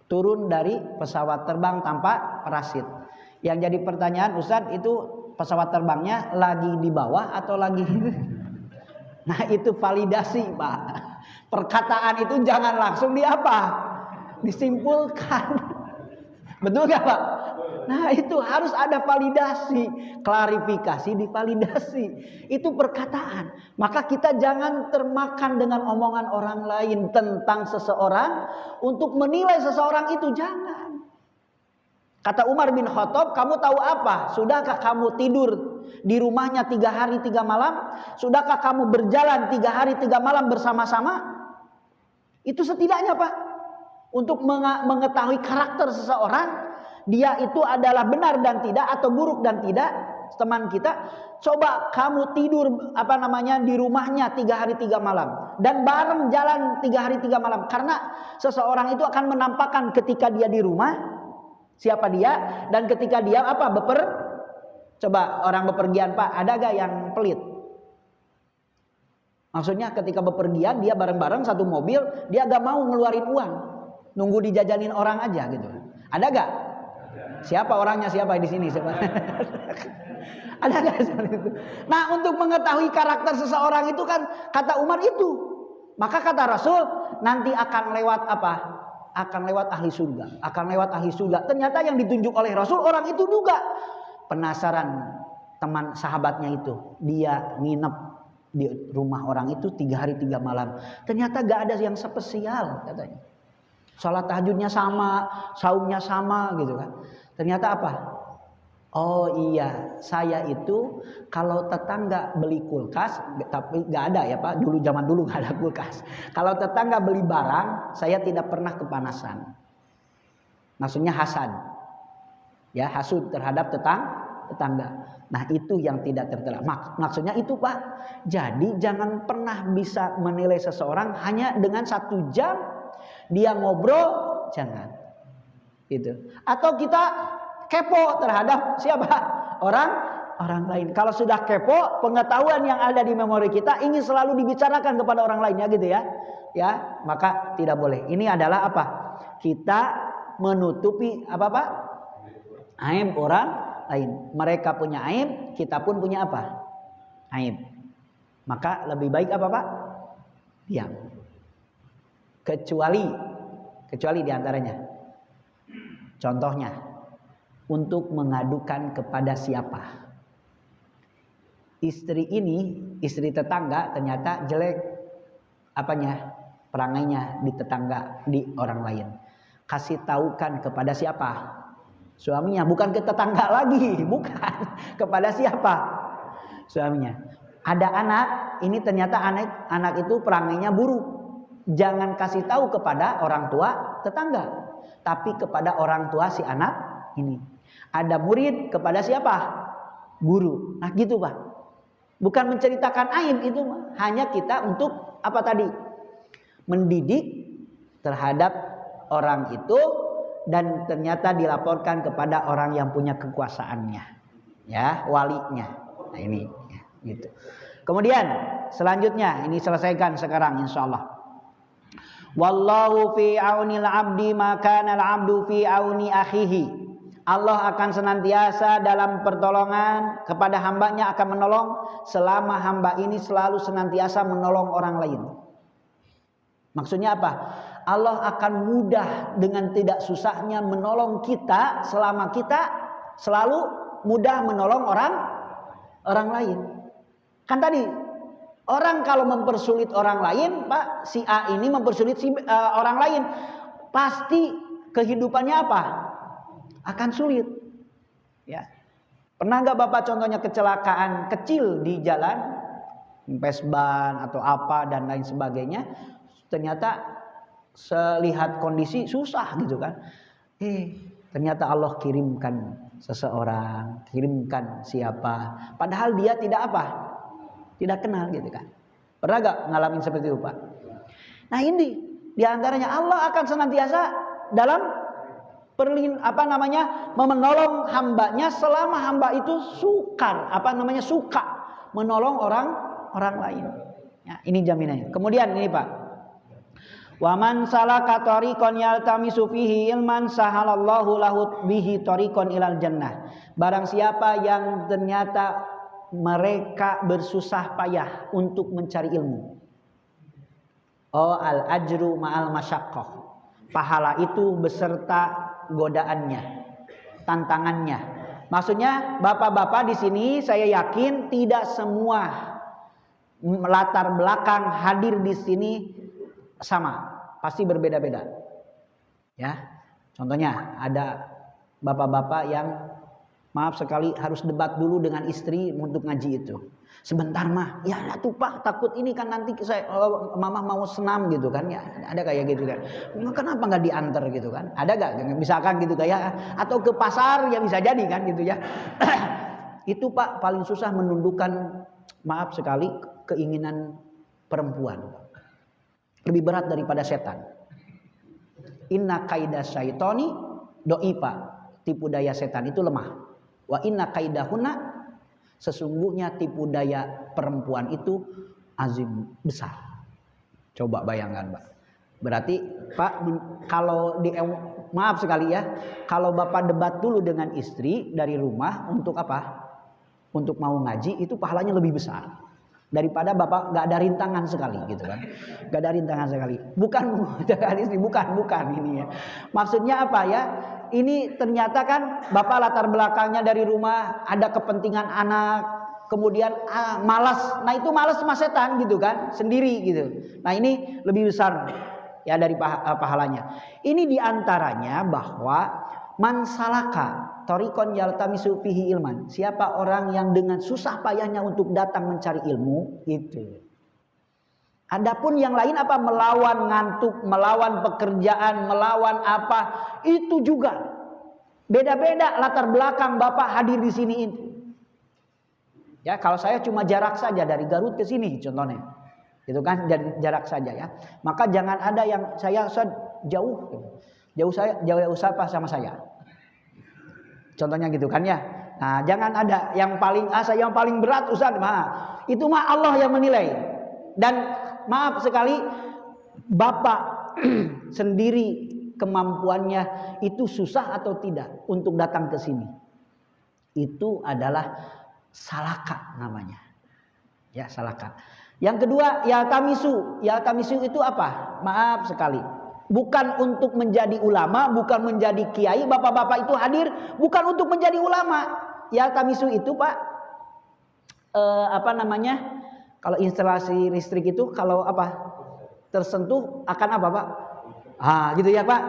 turun dari pesawat terbang tanpa parasit. Yang jadi pertanyaan, Ustadz, itu pesawat terbangnya lagi di bawah atau lagi? Nah itu validasi Pak. Perkataan itu jangan langsung di apa? Disimpulkan. Betul gak Pak? Nah itu harus ada validasi, klarifikasi, divalidasi. Itu perkataan. Maka kita jangan termakan dengan omongan orang lain tentang seseorang untuk menilai seseorang itu, jangan. Kata Umar bin Khattab, kamu tahu apa? Sudahkah kamu tidur di rumahnya 3 hari 3 malam? Sudahkah kamu berjalan 3 hari 3 malam bersama-sama? Itu setidaknya Pak, untuk mengetahui karakter seseorang, dia itu adalah benar dan tidak atau buruk dan tidak. Teman kita, coba kamu tidur di rumahnya 3 hari 3 malam dan bareng jalan 3 hari 3 malam. Karena seseorang itu akan menampakkan ketika dia di rumah siapa dia, dan ketika dia coba orang bepergian Pak, ada gak yang pelit? Maksudnya ketika bepergian dia bareng-bareng satu mobil, dia gak mau ngeluarin uang, nunggu dijajanin orang aja gitu. Ada gak? Siapa orangnya, siapa di sini? Siapa? Ada gak seperti itu? Nah, untuk mengetahui karakter seseorang itu kan kata Umar itu. Maka kata Rasul, nanti akan lewat apa? Akan lewat ahli surga, akan lewat ahli surga. Ternyata yang ditunjuk oleh Rasul orang itu juga. Penasaran teman sahabatnya itu, dia nginep di rumah orang itu 3 hari 3 malam. Ternyata gak ada yang spesial katanya. Sholat tahajudnya sama, saumnya sama gitu kan. Ternyata apa? Oh iya, saya itu kalau tetangga beli kulkas, tapi nggak ada ya Pak, zaman dulu nggak ada kulkas. Kalau tetangga beli barang, saya tidak pernah kepanasan. Maksudnya hasad, ya hasud terhadap tetangga. Nah itu yang tidak tertera. Maksudnya itu Pak. Jadi jangan pernah bisa menilai seseorang hanya dengan 1 jam dia ngobrol, jangan. Gitu. Atau kita kepo terhadap siapa? Orang lain. Kalau sudah kepo, pengetahuan yang ada di memori kita ingin selalu dibicarakan kepada orang lain, ya gitu ya. Ya, maka tidak boleh. Ini adalah apa? Kita menutupi apa Pak? Aib orang lain. Mereka punya aib, kita pun punya apa? Aib. Maka lebih baik apa Pak? Diam. Kecuali diantaranya. Contohnya, untuk mengadukan kepada siapa? Istri tetangga ternyata jelek perangainya di tetangga, di orang lain. Kasih tahukan kepada siapa? Suaminya, bukan ke tetangga lagi, bukan. Kepada siapa? Suaminya. Ada anak, ini ternyata anak itu perangainya buruk. Jangan kasih tahu kepada orang tua tetangga, tapi kepada orang tua si anak ini. Ada murid kepada siapa? Guru. Nah gitu Pak. Bukan menceritakan aib itu, hanya kita untuk apa tadi? Mendidik terhadap orang itu, dan ternyata dilaporkan kepada orang yang punya kekuasaannya, ya, walinya. Nah ini, ya, gitu. Kemudian selanjutnya ini selesaikan sekarang insyaallah. Wallahu fi aunil abdi maka al abdu fi auni akhihi. Allah akan senantiasa dalam pertolongan kepada hambanya, akan menolong selama hamba ini selalu senantiasa menolong orang lain. Maksudnya apa? Allah akan mudah dengan tidak susahnya menolong kita selama kita selalu mudah menolong orang lain. Kan tadi orang kalau mempersulit orang lain, Pak, si A ini mempersulit orang lain, pasti kehidupannya apa? Akan sulit. Ya. Pernah nggak Bapak contohnya kecelakaan kecil di jalan, pesban atau apa dan lain sebagainya, ternyata selihat kondisi susah gitu kan? Ternyata Allah kirimkan seseorang, kirimkan siapa, padahal dia tidak apa? Tidak kenal gitu kan. Pernah gak ngalamin seperti itu Pak? Nah ini diantaranya Allah akan senantiasa dalam menolong hambanya selama hamba itu suka menolong orang lain. Ya, ini jaminannya. Kemudian ini Pak. Wa man salaka tariqan yaltamisu fihi ilman sahalallahu lahu bihi tariqan ilal jannah. Barang siapa yang ternyata mereka bersusah payah untuk mencari ilmu. Al ajru ma'al masyaqqah. Pahala itu beserta godaannya, tantangannya. Maksudnya bapak-bapak di sini saya yakin tidak semua latar belakang hadir di sini sama, pasti berbeda-beda. Ya, contohnya ada bapak-bapak yang maaf sekali harus debat dulu dengan istri untuk ngaji itu. Sebentar mah, ya tuh Pak, takut ini kan nanti mama mau senam gitu kan ya, ada kayak gitu kan. Kenapa nggak diantar gitu kan? Ada nggak? Misalkan gitu kayak atau ke pasar ya bisa jadi kan gitu ya. Itu Pak paling susah menundukkan, maaf sekali, keinginan perempuan. Lebih berat daripada setan. Inna kaida syaitoni do'ifa, tipu daya setan itu lemah. Wa inna kaidahuna, sesungguhnya tipu daya perempuan itu azim, besar. Coba bayangkan Pak. Berarti Pak, kalau maaf sekali ya, kalau Bapak debat dulu dengan istri dari rumah untuk apa? Untuk mau ngaji, itu pahalanya lebih besar daripada Bapak gak ada rintangan sekali gitu kan. Gak ada rintangan sekali. Bukan istri, bukan ini ya. Maksudnya apa ya? Ini ternyata kan Bapak latar belakangnya dari rumah, ada kepentingan anak, kemudian malas. Nah itu malas sama setan gitu kan, sendiri gitu. Nah ini lebih besar ya dari pahalanya. Ini diantaranya bahwa man salaka thariqan yaltamisu fihi ilman. Siapa orang yang dengan susah payahnya untuk datang mencari ilmu itu. Adapun yang lain apa? Melawan ngantuk, melawan pekerjaan, melawan apa, itu juga beda-beda latar belakang Bapak hadir di sini itu. Ya, kalau saya cuma jarak saja dari Garut ke sini contohnya. Itu kan jarak saja ya. Maka jangan ada yang saya jauh apa sama saya. Contohnya gitu kan ya. Nah, jangan ada yang paling yang paling berat Ustaz. Nah, itu mah Allah yang menilai. Dan maaf sekali, Bapak sendiri kemampuannya itu susah atau tidak untuk datang ke sini. Itu adalah salaka namanya. Ya, salaka. Yang kedua, yaltamisu. Yaltamisu itu apa? Maaf sekali. Bukan untuk menjadi ulama, bukan menjadi kiai. Bapak-bapak itu hadir bukan untuk menjadi ulama. Yaltamisu itu Pak, apa namanya? Kalau instalasi listrik itu kalau apa tersentuh akan apa Pak? Gitu ya Pak,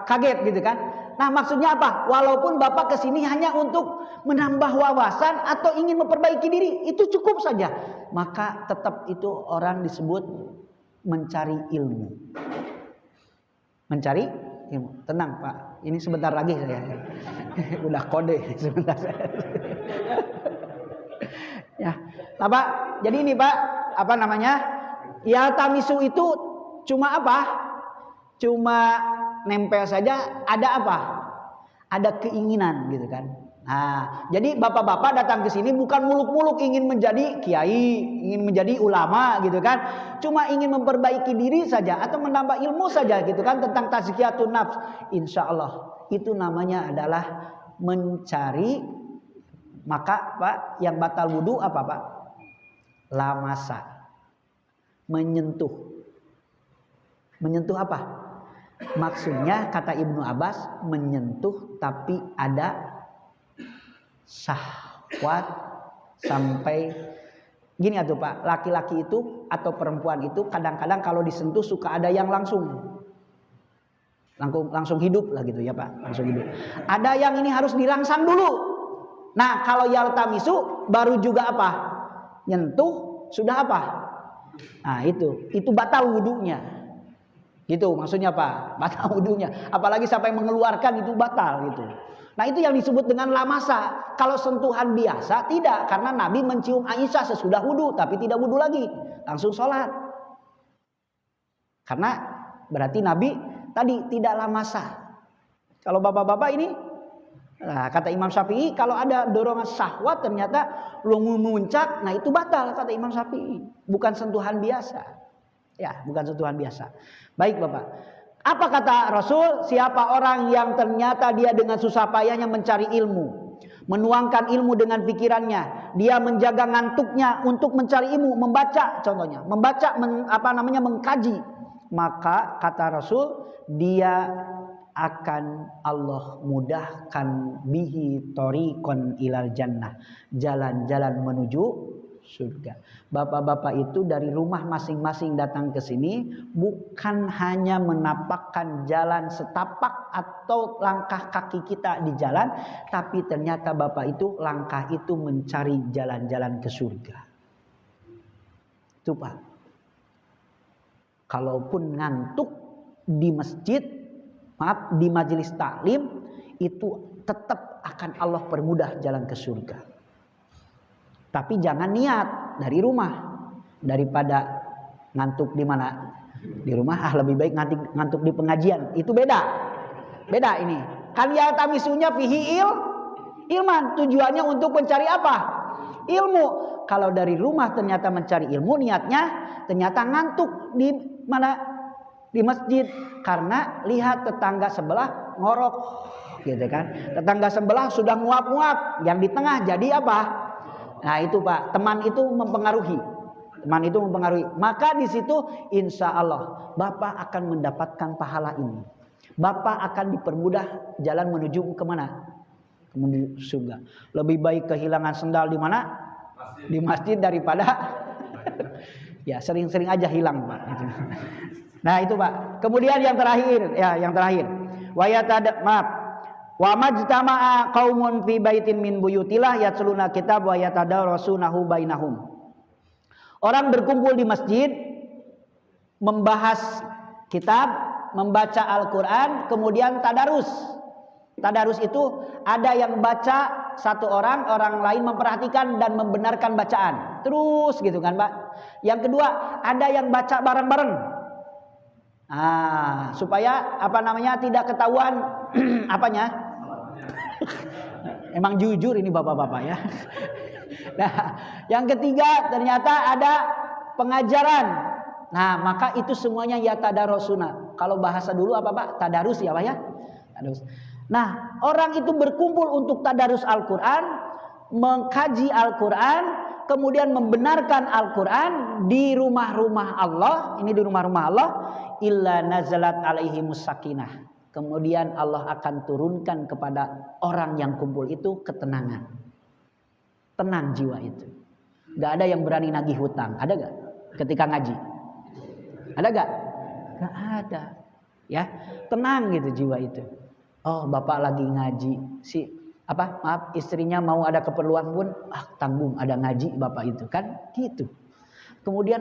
kaget gitu kan? Nah maksudnya apa? Walaupun Bapak kesini hanya untuk menambah wawasan atau ingin memperbaiki diri, itu cukup saja. Maka tetap itu orang disebut mencari ilmu. Mencari ilmu. Tenang Pak, ini sebentar lagi saya. Udah kode sebentar saya. Ya, nah Pak, jadi ini Pak, apa namanya? Yaltamisu itu cuma apa? Cuma nempel saja, ada apa? Ada keinginan gitu kan. Nah, jadi bapak-bapak datang ke sini bukan muluk-muluk ingin menjadi kiai, ingin menjadi ulama gitu kan. Cuma ingin memperbaiki diri saja atau menambah ilmu saja gitu kan tentang tazkiyatun nafs. Insya Allah itu namanya adalah mencari. Maka Pak, yang batal wudu apa Pak? Lamasa. Menyentuh. Menyentuh apa? Maksudnya kata Ibnu Abbas, menyentuh tapi ada syahwat sampai gini atuh Pak, laki-laki itu atau perempuan itu kadang-kadang kalau disentuh suka ada yang langsung hidup lah gitu ya Pak, langsung hidup. Ada yang ini harus dirangsang dulu. Nah, kalau yaltamisu baru juga apa? Nyentuh sudah apa? Nah, itu batal wudunya. Gitu maksudnya Pak, batal wudunya. Apalagi sampai mengeluarkan itu batal gitu. Nah, itu yang disebut dengan lamasa. Kalau sentuhan biasa tidak, karena Nabi mencium Aisyah sesudah wudu tapi tidak wudu lagi, langsung sholat. Karena berarti Nabi tadi tidak lamasa. Kalau bapak-bapak ini, nah, kata Imam Syafi'i, kalau ada dorongan syahwat ternyata memuncak, nah itu batal kata Imam Syafi'i, bukan sentuhan biasa. Ya, bukan sentuhan biasa. Baik Bapak. Apa kata Rasul? Siapa orang yang ternyata dia dengan susah payahnya mencari ilmu, menuangkan ilmu dengan pikirannya, dia menjaga ngantuknya untuk mencari ilmu, membaca contohnya, membaca mengkaji, maka kata Rasul dia akan Allah mudahkan bihi thoriqan ilal jannah, jalan-jalan menuju surga. Bapak-bapak itu dari rumah masing-masing datang ke sini bukan hanya menapakkan jalan setapak atau langkah kaki kita di jalan, tapi ternyata bapak itu langkah itu mencari jalan-jalan ke surga. Itu Pak. Kalaupun ngantuk di masjid, maaf, di majelis taklim, itu tetap akan Allah permudah jalan ke surga. Tapi jangan niat dari rumah, daripada ngantuk di mana? Di rumah, lebih baik ngantuk di pengajian. Itu beda ini. Kan ya tamisunya fihi ilman, tujuannya untuk mencari apa? Ilmu. Kalau dari rumah ternyata mencari ilmu, niatnya ternyata ngantuk di mana? Di masjid, karena lihat tetangga sebelah ngorok, gitu kan? Tetangga sebelah sudah nguap-nguap, yang di tengah jadi apa? Nah itu Pak, teman itu mempengaruhi. Maka di situ insya Allah Bapak akan mendapatkan pahala ini. Bapak akan dipermudah jalan menuju kemana? Menuju surga. Lebih baik kehilangan sendal di mana? Di masjid daripada ya sering-sering aja hilang Pak. Nah itu Pak. Kemudian yang terakhir. Wa majtama'a qaumun fi baitin min buyutillah yatluna kitab wa yatadarasunahu bainahum. Orang berkumpul di masjid membahas kitab, membaca Al-Qur'an, kemudian tadarus. Tadarus itu ada yang baca satu orang lain memperhatikan dan membenarkan bacaan. Terus gitu kan Pak. Yang kedua, ada yang baca bareng-bareng. Supaya tidak ketahuan apanya? Emang jujur ini bapak-bapak ya. Nah, yang ketiga ternyata ada pengajaran. Nah, maka itu semuanya ya tadarusuna. Kalau bahasa dulu apa Pak? Tadarus ya Pak ya? Tadarus. Nah, orang itu berkumpul untuk tadarus Al-Qur'an, mengkaji Al-Qur'an, kemudian membenarkan Al-Qur'an di rumah-rumah Allah. Ini di rumah-rumah Allah, illa nazalat alaihimus sakinah. Kemudian Allah akan turunkan kepada orang yang kumpul itu ketenangan. Tenang jiwa itu. Gak ada yang berani nagih hutang. Ada gak ketika ngaji? Ada gak? Gak ada. Ya, tenang gitu jiwa itu. Oh, bapak lagi ngaji. Istrinya mau ada keperluan pun, tanggung ada ngaji bapak itu kan gitu. Kemudian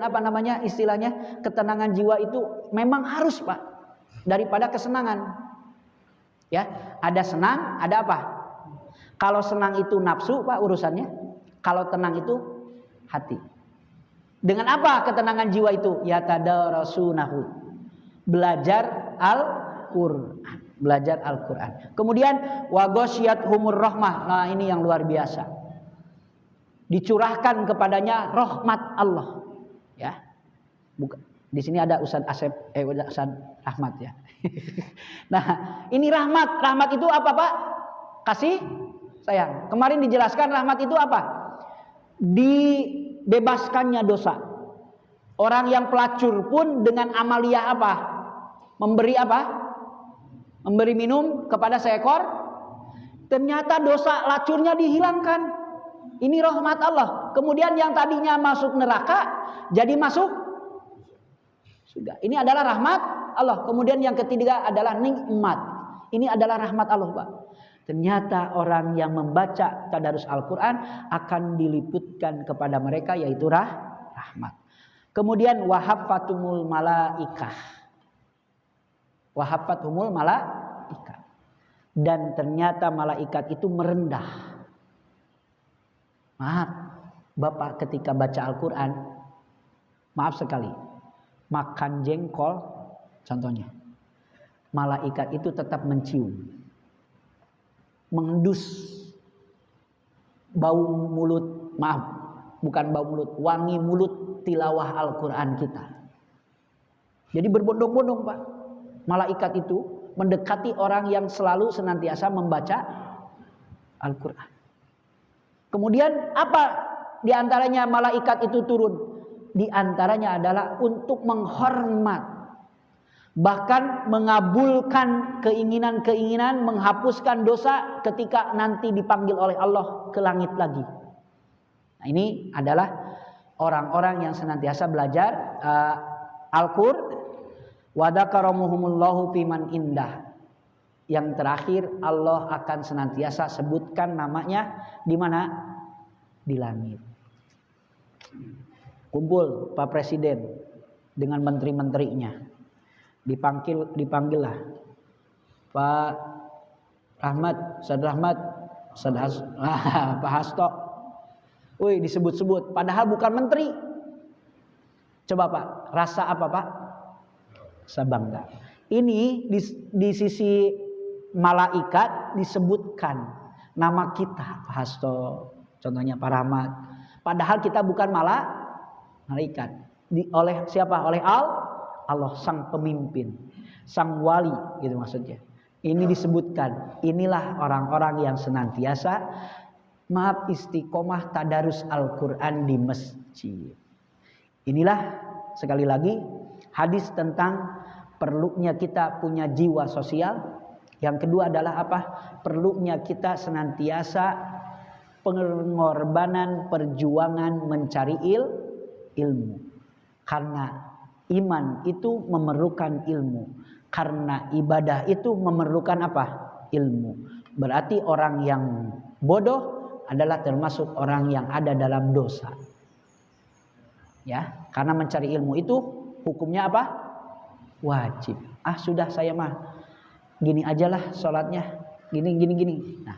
istilahnya ketenangan jiwa itu memang harus Pak. Daripada kesenangan. Ya, ada senang, ada apa? Kalau senang itu nafsu Pak urusannya. Kalau tenang itu hati. Dengan apa ketenangan jiwa itu? Ya tadarasunahu. Belajar Al-Qur'an. Kemudian wa ghasyiyatuhumur rahmah. Nah, ini yang luar biasa. Dicurahkan kepadanya rahmat Allah. Ya. Bukan. Di sini ada Ustaz Ustaz Rahmat ya. Nah, ini rahmat. Rahmat itu apa Pak? Kasih sayang. Kemarin dijelaskan rahmat itu apa? Dibebaskannya dosa. Orang yang pelacur pun dengan amaliyah apa? Memberi apa? Memberi minum kepada seekor. Ternyata dosa lacurnya dihilangkan. Ini rahmat Allah. Kemudian yang tadinya masuk neraka jadi masuk surga. Ini adalah rahmat Allah. Kemudian yang ketiga adalah nikmat. Ini adalah rahmat Allah Pak. Ternyata orang yang membaca tadarus Al-Qur'an akan diliputkan kepada mereka yaitu rahmat. Kemudian wahafatumul malaikah. Wahafatumul malaikah. Dan ternyata malaikat itu merendah. Maaf, Bapak ketika baca Al-Qur'an, maaf sekali, makan jengkol contohnya, malaikat itu tetap mencium, mengendus bau mulut, maaf bukan bau mulut, wangi mulut tilawah Al-Qur'an kita. Jadi berbondong-bondong Pak, malaikat itu mendekati orang yang selalu senantiasa membaca Al-Qur'an. Kemudian apa di antaranya malaikat itu turun? Di antaranya adalah untuk menghormat, bahkan mengabulkan keinginan-keinginan, menghapuskan dosa ketika nanti dipanggil oleh Allah ke langit lagi. Nah, ini adalah orang-orang yang senantiasa belajar Al-Qur'an. Wa dzakaramuhumullahu fiman indah. Yang terakhir, Allah akan senantiasa sebutkan namanya di mana? Di langit. Kumpul Pak Presiden dengan menteri-menterinya. Dipanggillah Pak Rahmat, Ustaz Rahmat, Pak Hasto. Wih, disebut-sebut padahal bukan menteri. Coba Pak, rasa apa Pak? Rasa bangga. Ini di sisi malaikat disebutkan nama kita, Pak Hasto, contohnya Pak Rahmat. Padahal kita bukan malaikat. Oleh siapa? Oleh Allah, sang pemimpin, sang wali, gitu maksudnya. Ini disebutkan. Inilah orang-orang yang senantiasa istiqomah tadarus Al-Quran di masjid. Inilah sekali lagi hadis tentang perlunya kita punya jiwa sosial. Yang kedua adalah apa? Perlunya kita senantiasa pengorbanan, perjuangan mencari ilmu. Karena iman itu memerlukan ilmu. Karena ibadah itu memerlukan apa? Ilmu. Berarti orang yang bodoh adalah termasuk orang yang ada dalam dosa. Ya, karena mencari ilmu itu hukumnya apa? Wajib. Sudah saya mah gini ajalah sholatnya, gini. Nah,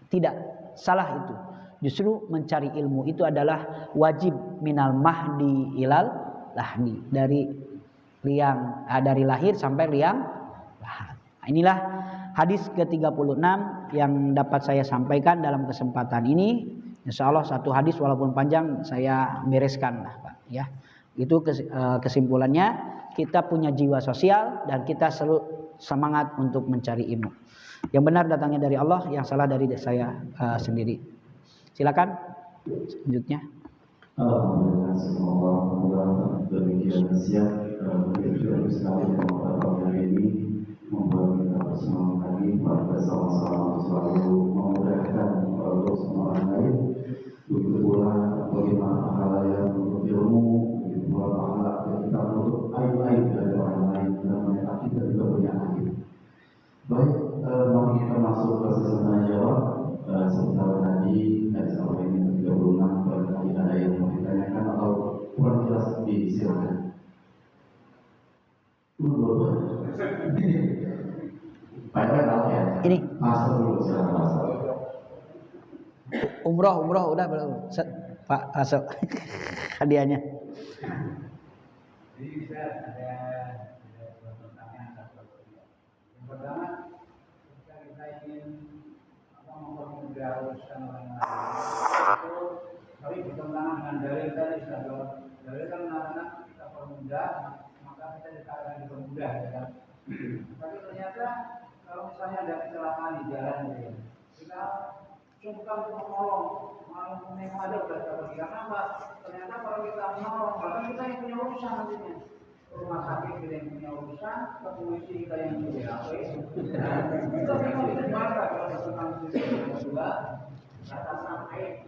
tidak, salah itu. Justru mencari ilmu itu adalah wajib minal mahdi ilal lahdi, dari lahir sampai liang lahat. Nah, inilah hadis ke-36 yang dapat saya sampaikan dalam kesempatan ini. Insya Allah satu hadis walaupun panjang saya bereskan lah Pak. Ya, itu kesimpulannya, kita punya jiwa sosial dan kita selalu semangat untuk mencari ilmu. Yang benar datangnya dari Allah, yang salah dari saya sendiri. Silakan selanjutnya. Alhamdulillah, semoga demikian siap begitu sekali pada hari ini membuat kita bersemangat lagi pada sama-sama selalu memudahkan untuk semua orang lain. Begitu pula bagaimana pahala yang untuk ilmu, begitu pula pahala yang kita menutup aib-aib dari orang lain dan mereka kita juga punya aib. Baik, mari kita masuk ke sesi tanya jawab. Sebentar tadi sampai ini 36, barangkali ada yang mau ditanyakan atau kurang jelas disilakan. Baik, ya. Ini Masuk dulu, silakan masuk. Umroh udah belum? Pak masuk hadiahnya. Jadi saya ada pertanyaan satu. Yang pertama, ketika kita ingin mempermudah urusan orang lain, itu kami bertentangan dengan dalil tadi. Dalil kan mengatakan kita permudah, maka kita akan dipermudah, ya kan? Tapi ternyata kalau misalnya ada kecelakaan di jalan, ya, kita sungkan untuk menolong, memang ada udah terjadi. Karena apa? Ternyata kalau kita menolong, bahkan kita yang punya urusan nantinya. Rumah sakit kita yang punya urusan, ke polisi kita yang punya BAP. Kita memang bisa dibaca kalau tentang sisi kedua, batasan aib.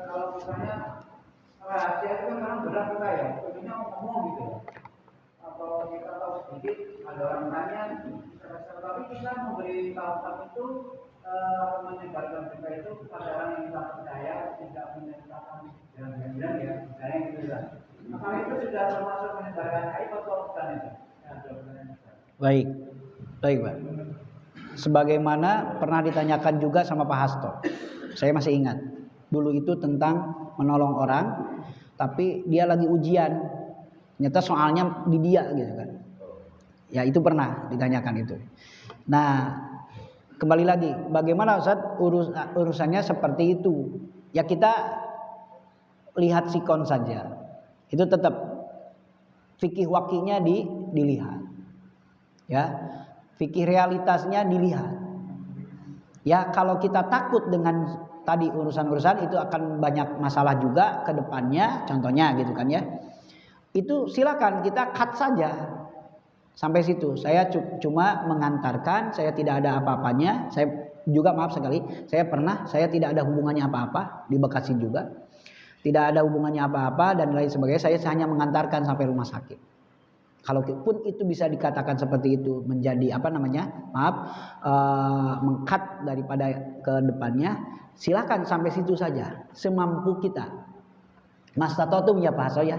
Kalau misalnya rahasia itu kan memang berat kita ya, tentunya ngomong gitu. Atau kita tahu sedikit, ada orang tanya, tapi kita memberi tahuan itu menyebarkan berita itu kepada orang yang kita percaya, tidak menyebarkan jangan-jangan ya, saya yang gitu lah. Maka itu sudah termasuk menyebarkan aib atau bukan itu? Baik Pak. Sebagaimana pernah ditanyakan juga sama Pak Hasto, saya masih ingat dulu itu tentang menolong orang, tapi dia lagi ujian, ternyata soalnya di dia gitu kan. Ya itu pernah ditanyakan itu. Nah, kembali lagi, bagaimana Ustaz urusannya seperti itu? Ya kita lihat sikon saja. Itu tetap fikih wakinya dilihat. Ya, fikih realitasnya dilihat. Ya, kalau kita takut dengan tadi urusan-urusan itu akan banyak masalah juga ke depannya, contohnya gitu kan ya. Itu silakan kita cut saja. Sampai situ. Saya cuma mengantarkan, saya tidak ada apa-apanya. Saya juga maaf sekali, saya tidak ada hubungannya apa-apa di Bekasi juga. Tidak ada hubungannya apa-apa dan lain sebagainya. Saya hanya mengantarkan sampai rumah sakit. Kalaupun itu bisa dikatakan seperti itu menjadi mengkat daripada ke depannya, silakan sampai situ saja semampu kita. Mastatotum ya Pak Hasto ya.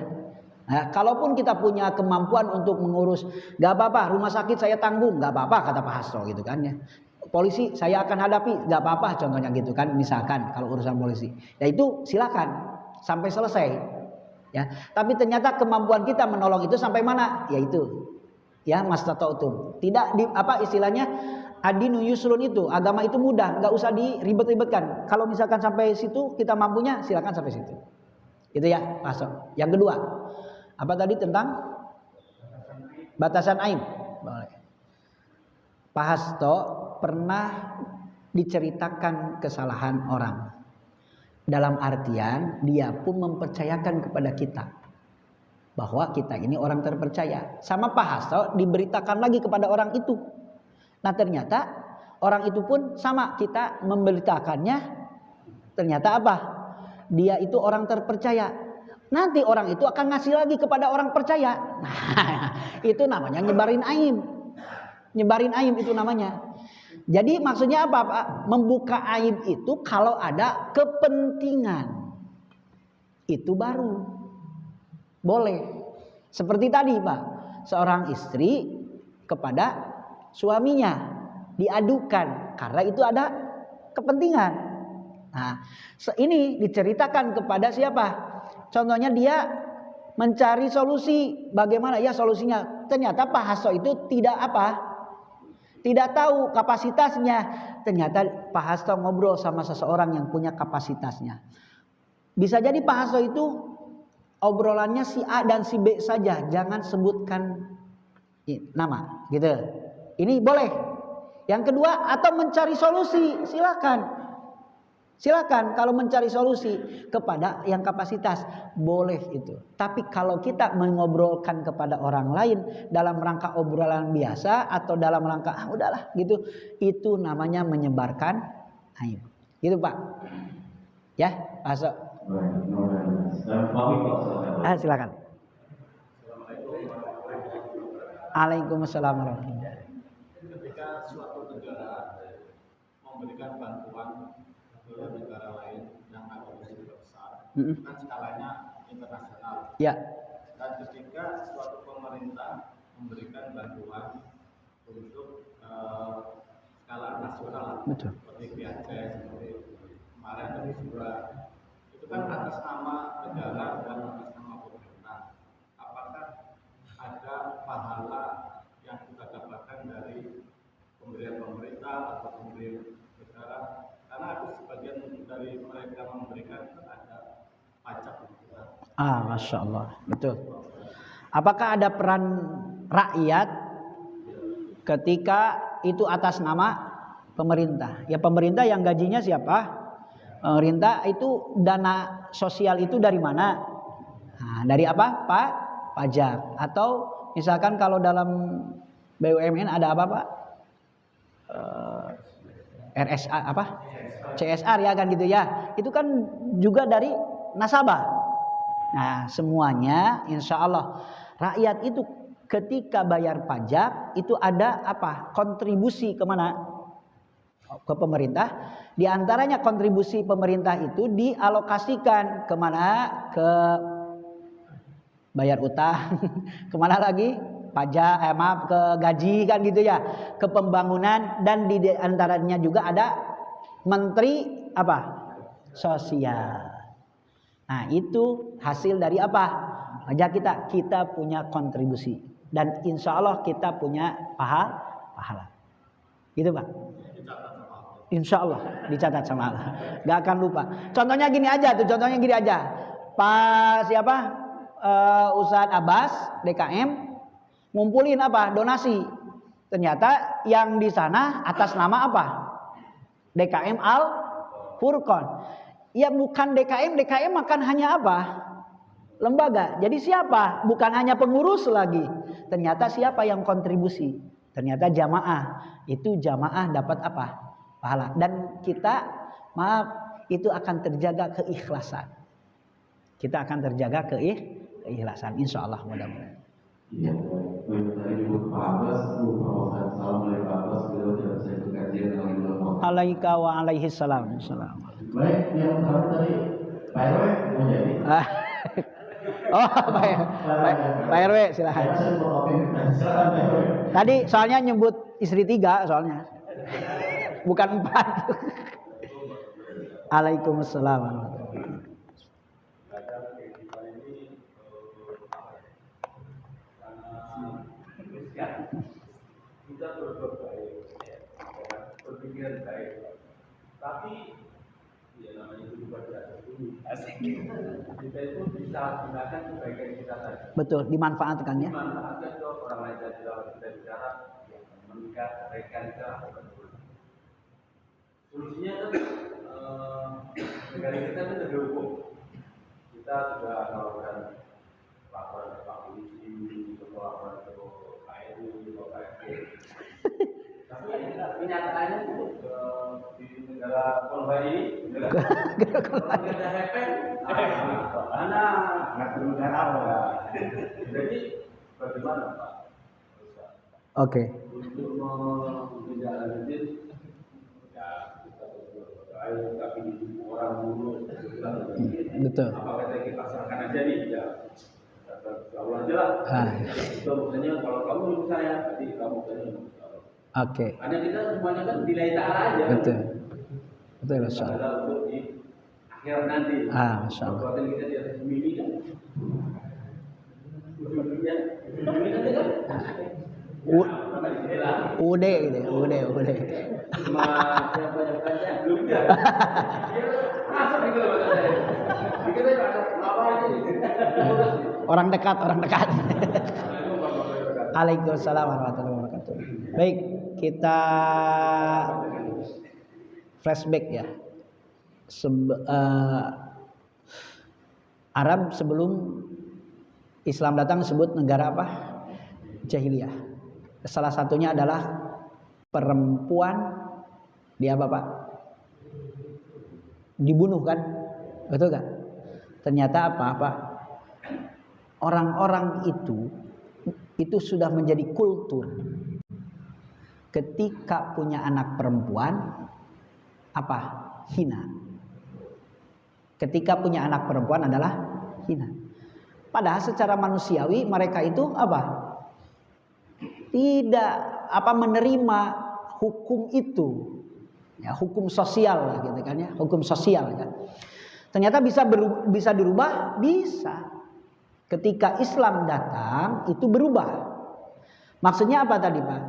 Nah, kalaupun kita punya kemampuan untuk mengurus, gak apa-apa, rumah sakit saya tanggung, gak apa-apa kata Pak Hasto gitu kan ya. Polisi saya akan hadapi, gak apa-apa contohnya gitu kan, misalkan kalau urusan polisi. Ya itu silakan sampai selesai. Ya, tapi ternyata kemampuan kita menolong itu sampai mana? Yaitu ya mastata'tum. Tidak istilahnya adinu yusrun itu, agama itu mudah, nggak usah diribet-ribetkan. Kalau misalkan sampai situ kita mampunya, silakan sampai situ. Itu ya, masuk. Yang kedua, apa tadi tentang batasan aib? Pak Hasto pernah diceritakan kesalahan orang. Dalam artian dia pun mempercayakan kepada kita bahwa kita ini orang terpercaya. Sama Pak Hasto diberitakan lagi kepada orang itu. Nah ternyata orang itu pun sama, kita memberitakannya. Ternyata apa? Dia itu orang terpercaya. Nanti orang itu akan ngasih lagi kepada orang percaya. Nah, itu namanya nyebarin aib. Nyebarin aib itu namanya. Jadi maksudnya apa Pak? Membuka aib itu kalau ada kepentingan. Itu baru boleh. Seperti tadi Pak, seorang istri kepada suaminya diadukan karena itu ada kepentingan. Nah, ini diceritakan kepada siapa? Contohnya dia mencari solusi. Bagaimana ya solusinya? Ternyata Pak Hasto itu tidak tahu kapasitasnya. Ternyata Pak Hasto ngobrol sama seseorang yang punya kapasitasnya. Bisa jadi Pak Hasto itu obrolannya si A dan si B saja, jangan sebutkan nama, gitu. Ini boleh. Yang kedua, atau mencari solusi, silakan. Silakan kalau mencari solusi kepada yang kapasitas, boleh itu. Tapi kalau kita mengobrolkan kepada orang lain dalam rangka obrolan biasa atau dalam rangka udahlah gitu, itu namanya menyebarkan aib. Gitu Pak. Ya, masuk. Silakan. Waalaikumsalam warahmatullahi wabarakatuh. Ketika suatu negara memberikan bantuan ke negara lain yang ada risiko besar, kan skalanya internasional. Ya. Dan ketika suatu pemerintah memberikan bantuan untuk skala nasional, betul. Seperti Aceh, seperti kemarin dari Sura, itu kan atas nama negara dan atas nama pemerintah. Apakah ada pahala yang kita dapatkan dari pemberian pemerintah atau pemberian negara? Karena aku sebagian dari mereka memberikan ada pajak. Masya Allah, betul. Apakah ada peran rakyat ketika itu atas nama pemerintah? Ya pemerintah yang gajinya siapa? Pemerintah itu dana sosial itu dari mana? Nah, dari apa? Pajak. Atau misalkan kalau dalam BUMN ada apa Pak? RSA apa? CSR ya kan gitu ya. Itu kan juga dari nasabah. Nah semuanya insya Allah rakyat itu ketika bayar pajak itu ada apa? Kontribusi kemana? Ke pemerintah. Di antaranya kontribusi pemerintah itu dialokasikan kemana? Ke bayar utang. Kemana lagi? Pajak, ke gaji kan gitu ya. Ke pembangunan dan di antaranya juga ada menteri apa? Sosial. Nah itu hasil dari apa? Pajak kita punya kontribusi dan insya Allah kita punya pahala. Gitu Pak. Insya Allah dicatat sama Allah. Gak akan lupa. Contohnya gini aja. Pak siapa? Ustadz Abbas DKM ngumpulin apa? Donasi. Ternyata yang di sana atas nama apa? DKM Al Furqon. Ya bukan DKM makan hanya apa? lembaga. Jadi siapa? Bukan hanya pengurus lagi. Ternyata siapa yang kontribusi? Ternyata jamaah. Itu jamaah dapat apa? Pahala. Dan kita, maaf, itu akan terjaga keikhlasan. Kita akan terjaga keikhlasan. Insya Allah mudah-mudahan. Iya, tadi disebut Pak Abbas, Assalamualaikum Pak Abbas, beliau tidak bisa ikut kajian dengan Ibu. Alaika wa alaihi salam. Baik, yang tadi Pak RW mau jadi. Oh, Pak RW silahkan. Tadi soalnya nyebut istri 3 soalnya. Bukan 4. Waalaikumsalam. Kita berbuat baik, berpikiran baik, tapi ya namanya itu juga tidak dulu. Kita itu bisa gunakan kebaikan kita tadi. Betul, dimanfaatkan ya. Dimanfaatkan ke orang lain dan kita bicara menikah kebaikan kita. Solusinya kan negara kita kan negara hukum. Kita sudah melakukan laporan ke Pak Polisi, laporan ke tapi kenyataannya itu di negara Kolombo ini, negara hepeng, mana negara. Jadi bagaimana Pak? Oke. Untuk menindaklanjuti, ya kita berdoa, tapi orang dulu Betul. Apakah kita pasrahkan aja nih? Ya. Allah aja lah. Itu maksudnya kalau kamu ikut saya, tadi kamu tanya. Oke. Karena kita semuanya kan nilai ta'ala aja. Betul. Betul, Masya Allah. Adalah untuk di akhirat nanti. Masya Allah. Perbuatan kita di atas bumi kan. Ujung-ujungnya nanti kan. Udah gitu, udah. Cuma siapa yang baca belum ya. Masuk gitu loh saya. Kita apa aja nih. Orang dekat. Waalaikumsalam warahmatullahi wabarakatuh. Baik, kita flashback ya. Arab sebelum Islam datang disebut negara apa? Jahiliyah. Salah satunya adalah perempuan dia apa Pak? Dibunuh kan? Betul kan? Ternyata apa? Orang-orang itu sudah menjadi kultur. Ketika punya anak perempuan apa? Hina. Ketika punya anak perempuan adalah hina. Padahal secara manusiawi mereka itu apa? Tidak menerima hukum itu. Ya, hukum sosial lah gitu kan ya, hukum sosial kan. Ternyata bisa dirubah, bisa. Ketika Islam datang itu berubah. Maksudnya apa tadi Pak?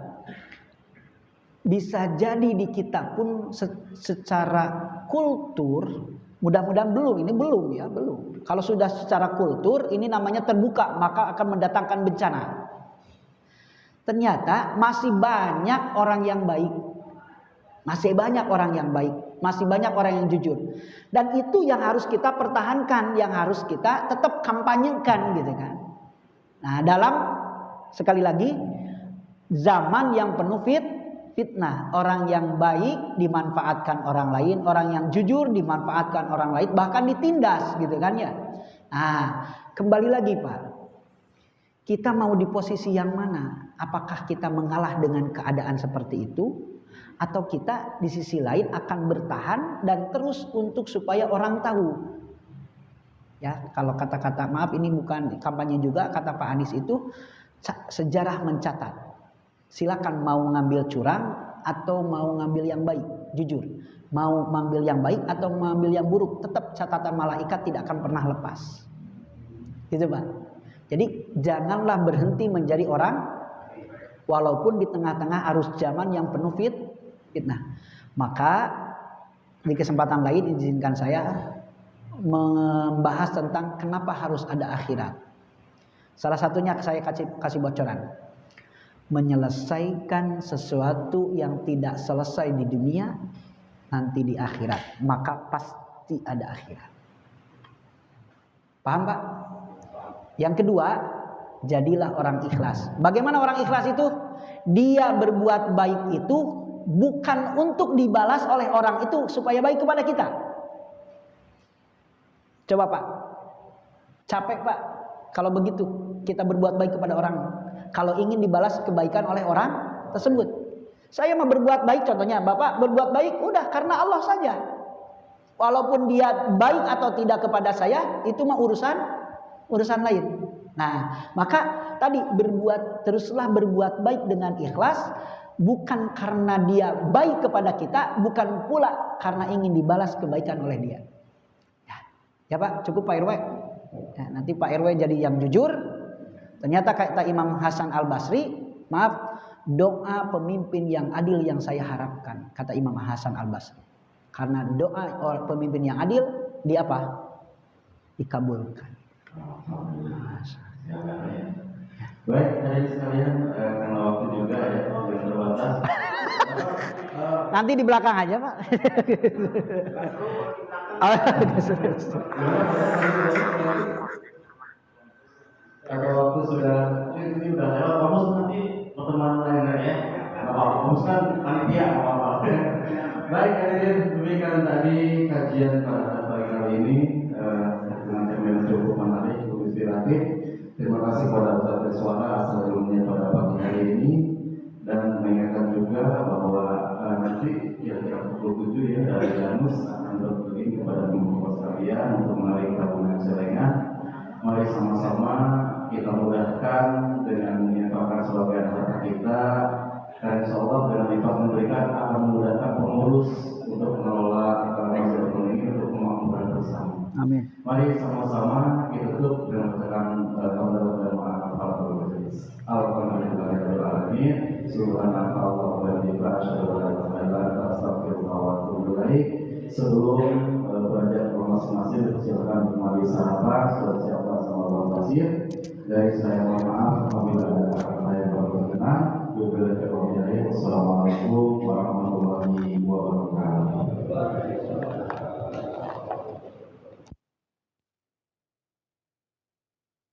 Bisa jadi di kita pun secara kultur, mudah-mudahan belum. Kalau sudah secara kultur ini namanya terbuka, maka akan mendatangkan bencana. Ternyata masih banyak orang yang baik. Masih banyak orang yang jujur. Dan itu yang harus kita pertahankan, yang harus kita tetap kampanyekan gitu kan. Nah, dalam sekali lagi zaman yang penuh fitnah, orang yang baik dimanfaatkan orang lain, orang yang jujur dimanfaatkan orang lain, bahkan ditindas gitu kan ya. Nah, kembali lagi Pak. Kita mau di posisi yang mana? Apakah kita mengalah dengan keadaan seperti itu? Atau kita di sisi lain akan bertahan dan terus untuk supaya orang tahu. Ya, kalau kata-kata maaf ini bukan kampanye juga, kata Pak Anies itu sejarah mencatat. Silakan mau ngambil curang atau mau ngambil yang baik, jujur. Mau ngambil yang baik atau mengambil yang buruk, tetap catatan malaikat tidak akan pernah lepas. Gitu Pak. Jadi janganlah berhenti menjadi orang walaupun di tengah-tengah arus zaman yang penuh fitnah. Maka di kesempatan lain izinkan saya membahas tentang kenapa harus ada akhirat. Salah satunya saya kasih bocoran. Menyelesaikan sesuatu yang tidak selesai di dunia nanti di akhirat, maka pasti ada akhirat. Paham Pak? Yang kedua, jadilah orang ikhlas. Bagaimana orang ikhlas itu? Dia berbuat baik itu bukan untuk dibalas oleh orang itu supaya baik kepada kita. Coba Pak, capek Pak kalau begitu kita berbuat baik kepada orang, kalau ingin dibalas kebaikan oleh orang tersebut. Saya mau berbuat baik, contohnya Bapak berbuat baik udah karena Allah saja. Walaupun dia baik atau tidak kepada saya, itu mah urusan lain. Nah, maka tadi teruslah berbuat baik dengan ikhlas, bukan karena dia baik kepada kita, bukan pula karena ingin dibalas kebaikan oleh dia. Ya Pak, cukup Pak RW. Ya, nanti Pak RW jadi yang jujur. Ternyata kata Imam Hasan Al-Basri, maaf, doa pemimpin yang adil yang saya harapkan, kata Imam Hasan Al-Basri. Karena doa pemimpin yang adil, dia apa? Dikabulkan. Baik, dari sekalian karena waktu juga ya yang terbatas. Nanti di belakang aja Pak. Kalau waktu sudah ini udah lewat, kamu nanti pertemuan lainnya ya. Kamu kan panitia apa? Baik, hadirin, demikian tadi kajian pada pagi kali ini dengan tema yang cukup menarik, cukup inspiratif. Terima kasih kepada Ustaz Reswana asal ilmunya pada pagi hari ini, dan mengingatkan juga bahwa nanti kira-kira pukul 7 ya dari Janus akan berkeliling kepada teman-teman sekalian untuk menarik tabungan celengan. Mari sama-sama kita mudahkan dengan menginfakkan sebagian harta kita, dan insya Allah dengan infak memberikan akan memudahkan pengurus untuk mengelola masjid ini untuk kemakmuran bersama. Amin. Mari sama-sama kita tutup dengan bacaan hamdalah dan ma'afal berbasis. Alhamdulillahirobbilalamin. Subhanallah wa bihamdihi asyhadu an la ilaha illa anta astaghfiruka wa atubu ilaik. Sebelum belajar masing-masing, silakan kembali sahabat, sudah siapa sama Bang Basir. Dari saya mohon maaf apabila ada kata-kata yang berkenan. Wassalamualaikum warahmatullahi wabarakatuh.